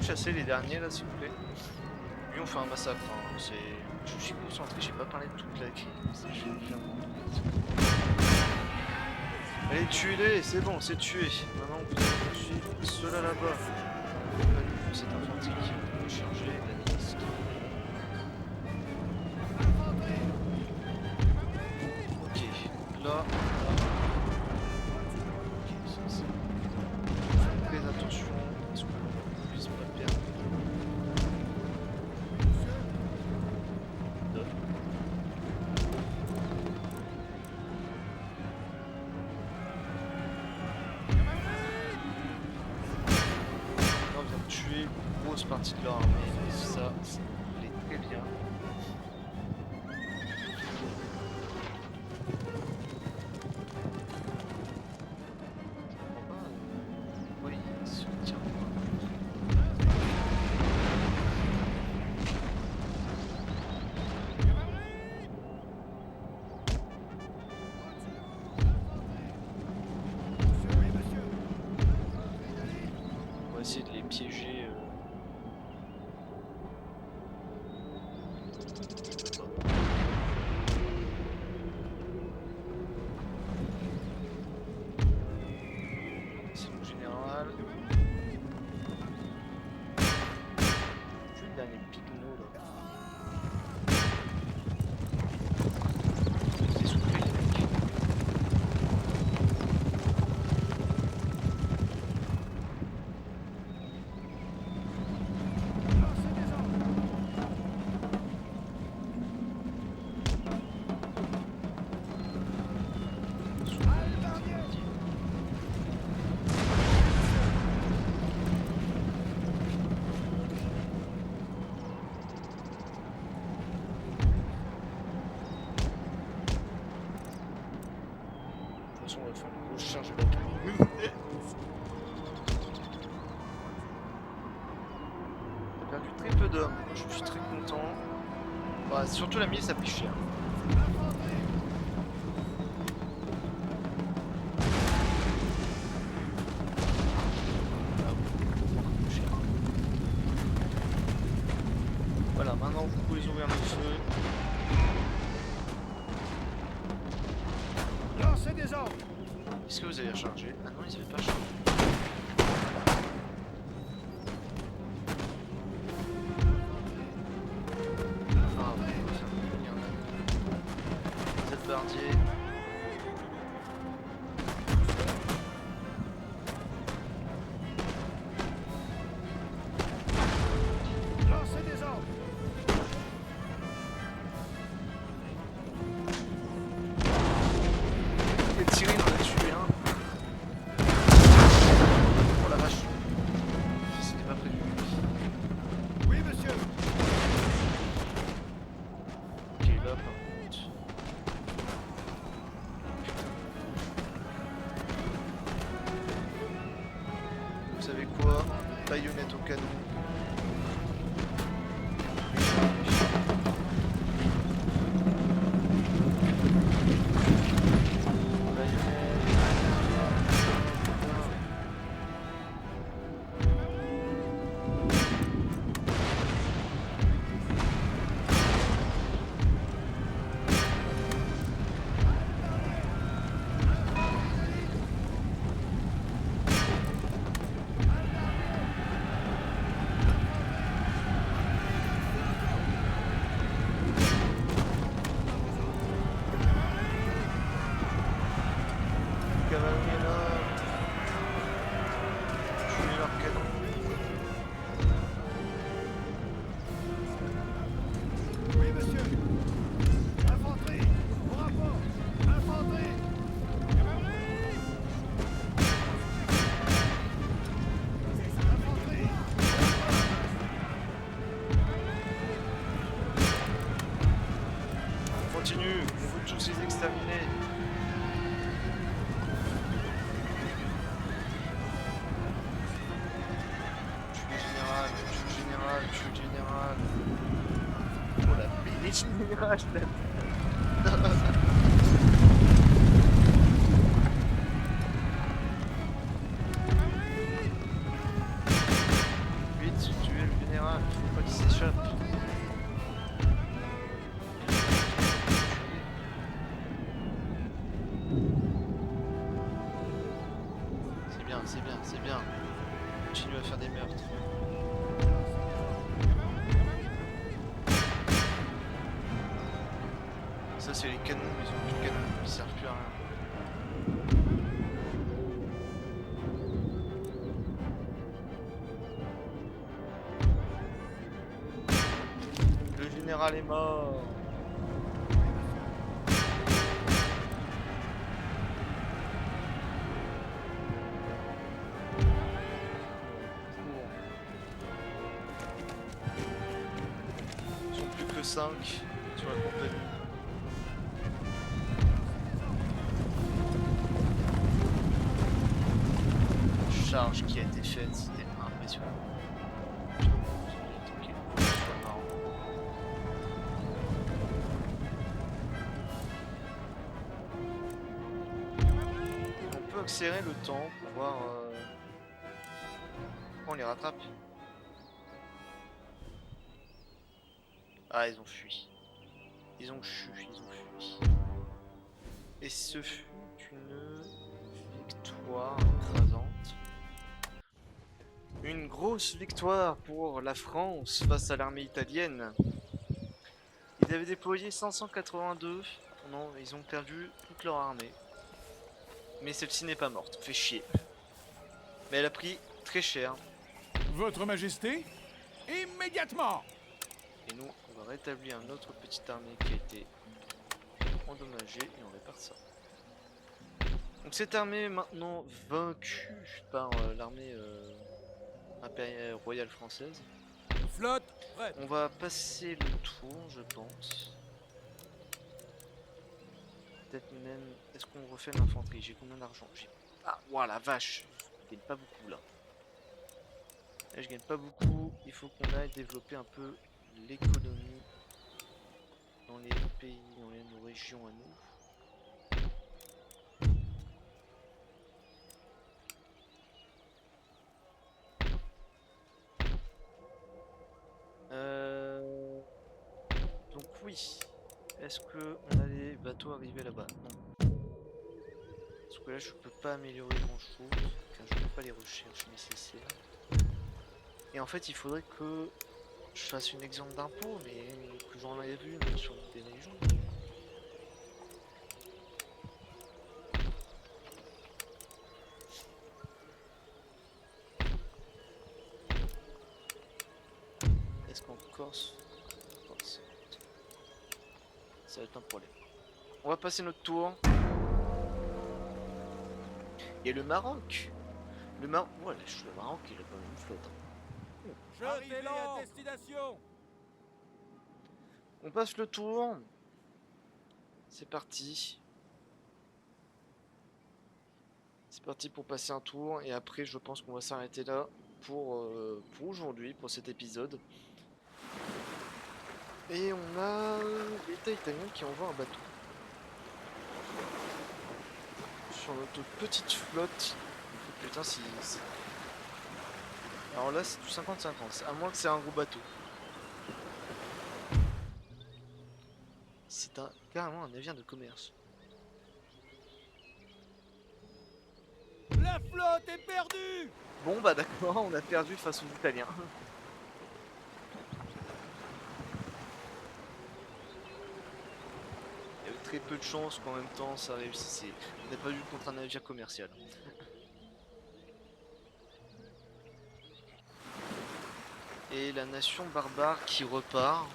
chasser les derniers là, s'il vous plaît. Lui, on fait un massacre. Hein. Je suis concentré, j'ai pas parlé de toute la crise. Allez, tuez-les, c'est bon, c'est tué. Maintenant, vous allez poursuivre ceux-là là-bas. Cette infanterie qui va charger la liste. Ok, là. Ok, ça c'est. Faites attention à ce qu'on ne puisse pas perdre. Là, on vient de tuer une grosse partie de leur armée, et ça, c'est très bien. Oui, il se tient. On va essayer de les piéger. C'est mon général. Je suis le dernier pigno là. C'est essoufflé les mecs. De toute façon, on va faire une grosse charge de la On a perdu très peu d'hommes, je suis très content. Bah, surtout la milice, ça pris cher. Voilà, maintenant vous pouvez ouvrir le feu. Lancez des ordres. Est-ce que vous avez rechargé? Ah non, ils avaient pas chargé. Ah, on va faire venir là. Cette bardier. Lancez des ordres. Et Thierry, on en a tué un. Oh la vache. C'était pas prévu. Oui, monsieur. Ok, là par contre. Vous savez quoi? Baïonnette au canon. Cavalerie est là. Tuez leur canon. Oui, monsieur. Infanterie. Au rapport. Infanterie. Infanterie. On continue. On veut tous les exterminer. Tue le général. Tue le général. Oh la belle général, je l'aime. Vite, bien, c'est bien, c'est bien. Continue à faire des meurtres. Ça c'est les canons, ils ont plus de canons, ils servent plus à rien. Le général est mort. Ils sont plus que 5 sur la compagnie. La charge qui a été faite, c'était impressionnant. Tranquille, c'est marrant. On peut accélérer le temps pour voir pourquoi on les rattrape. Ah, ils ont fui. Ils ont fui. Et ce fut une victoire écrasante. Une grosse victoire pour la France face à l'armée italienne. Ils avaient déployé 582. Non, ils ont perdu toute leur armée. Mais celle-ci n'est pas morte, fait chier. Mais elle a pris très cher. Votre Majesté, immédiatement. Et nous, on va rétablir notre petite armée qui a été endommagée et on répare ça. Donc cette armée est maintenant vaincue par l'armée impériale royale française. Flotte, prête. On va passer le tour, je pense. Peut-être même... Est-ce qu'on refait l'infanterie? J'ai combien d'argent? Ah, ouah, la vache. Je gagne pas beaucoup là. Là, je gagne pas beaucoup. Il faut qu'on aille développer un peu l'économie dans les pays, dans nos régions à nous. Donc oui. Est-ce que on a des bateaux arrivés là-bas? Non. Parce que là je peux pas améliorer grand chose car je n'ai pas les recherches nécessaires. Et en fait il faudrait que je fasse une exempte d'impôt, mais que j'en ai vu une sur des régions. Est-ce qu'en Corse, ça va être un problème. On va passer notre tour. Il y a le Maroc. Le Maroc, voilà, le Maroc il a pas une flotte. Arrivez à destination. On passe le tour. C'est parti. C'est parti pour passer un tour et après je pense qu'on va s'arrêter là pour aujourd'hui, pour cet épisode. Et on a l'État italien qui envoie un bateau. Sur notre petite flotte. Putain, si... Alors là c'est du 50-50, à moins que c'est un gros bateau. C'est carrément un navire de commerce. La flotte est perdue. Bon bah d'accord, on a perdu face aux Italiens. Il y avait très peu de chances qu'en même temps ça réussissait. On n'a pas eu contre un navire commercial. Et la nation barbare qui repart.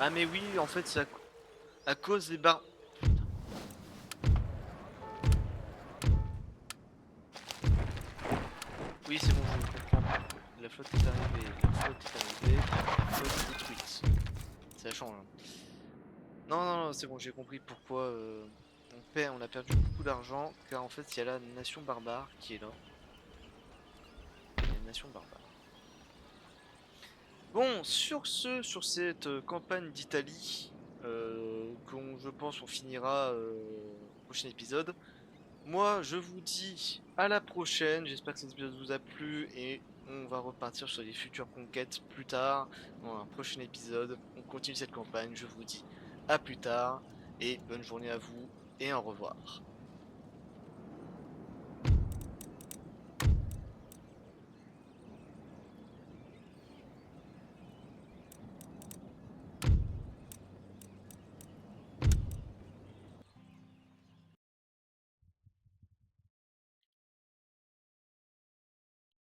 Ah mais oui, en fait c'est à cause des barbares. Oui c'est bon, je comprends. La flotte est arrivée, la flotte est détruite. Ça change. Non, c'est bon, j'ai compris pourquoi on a perdu beaucoup d'argent, car en fait il y a la nation barbare qui est là. Il y a une nation barbare. Bon, sur cette campagne d'Italie, je pense on finira au prochain épisode. Moi, je vous dis à la prochaine. J'espère que cet épisode vous a plu et on va repartir sur les futures conquêtes plus tard, dans un prochain épisode. On continue cette campagne, je vous dis à plus tard, et bonne journée à vous, et au revoir.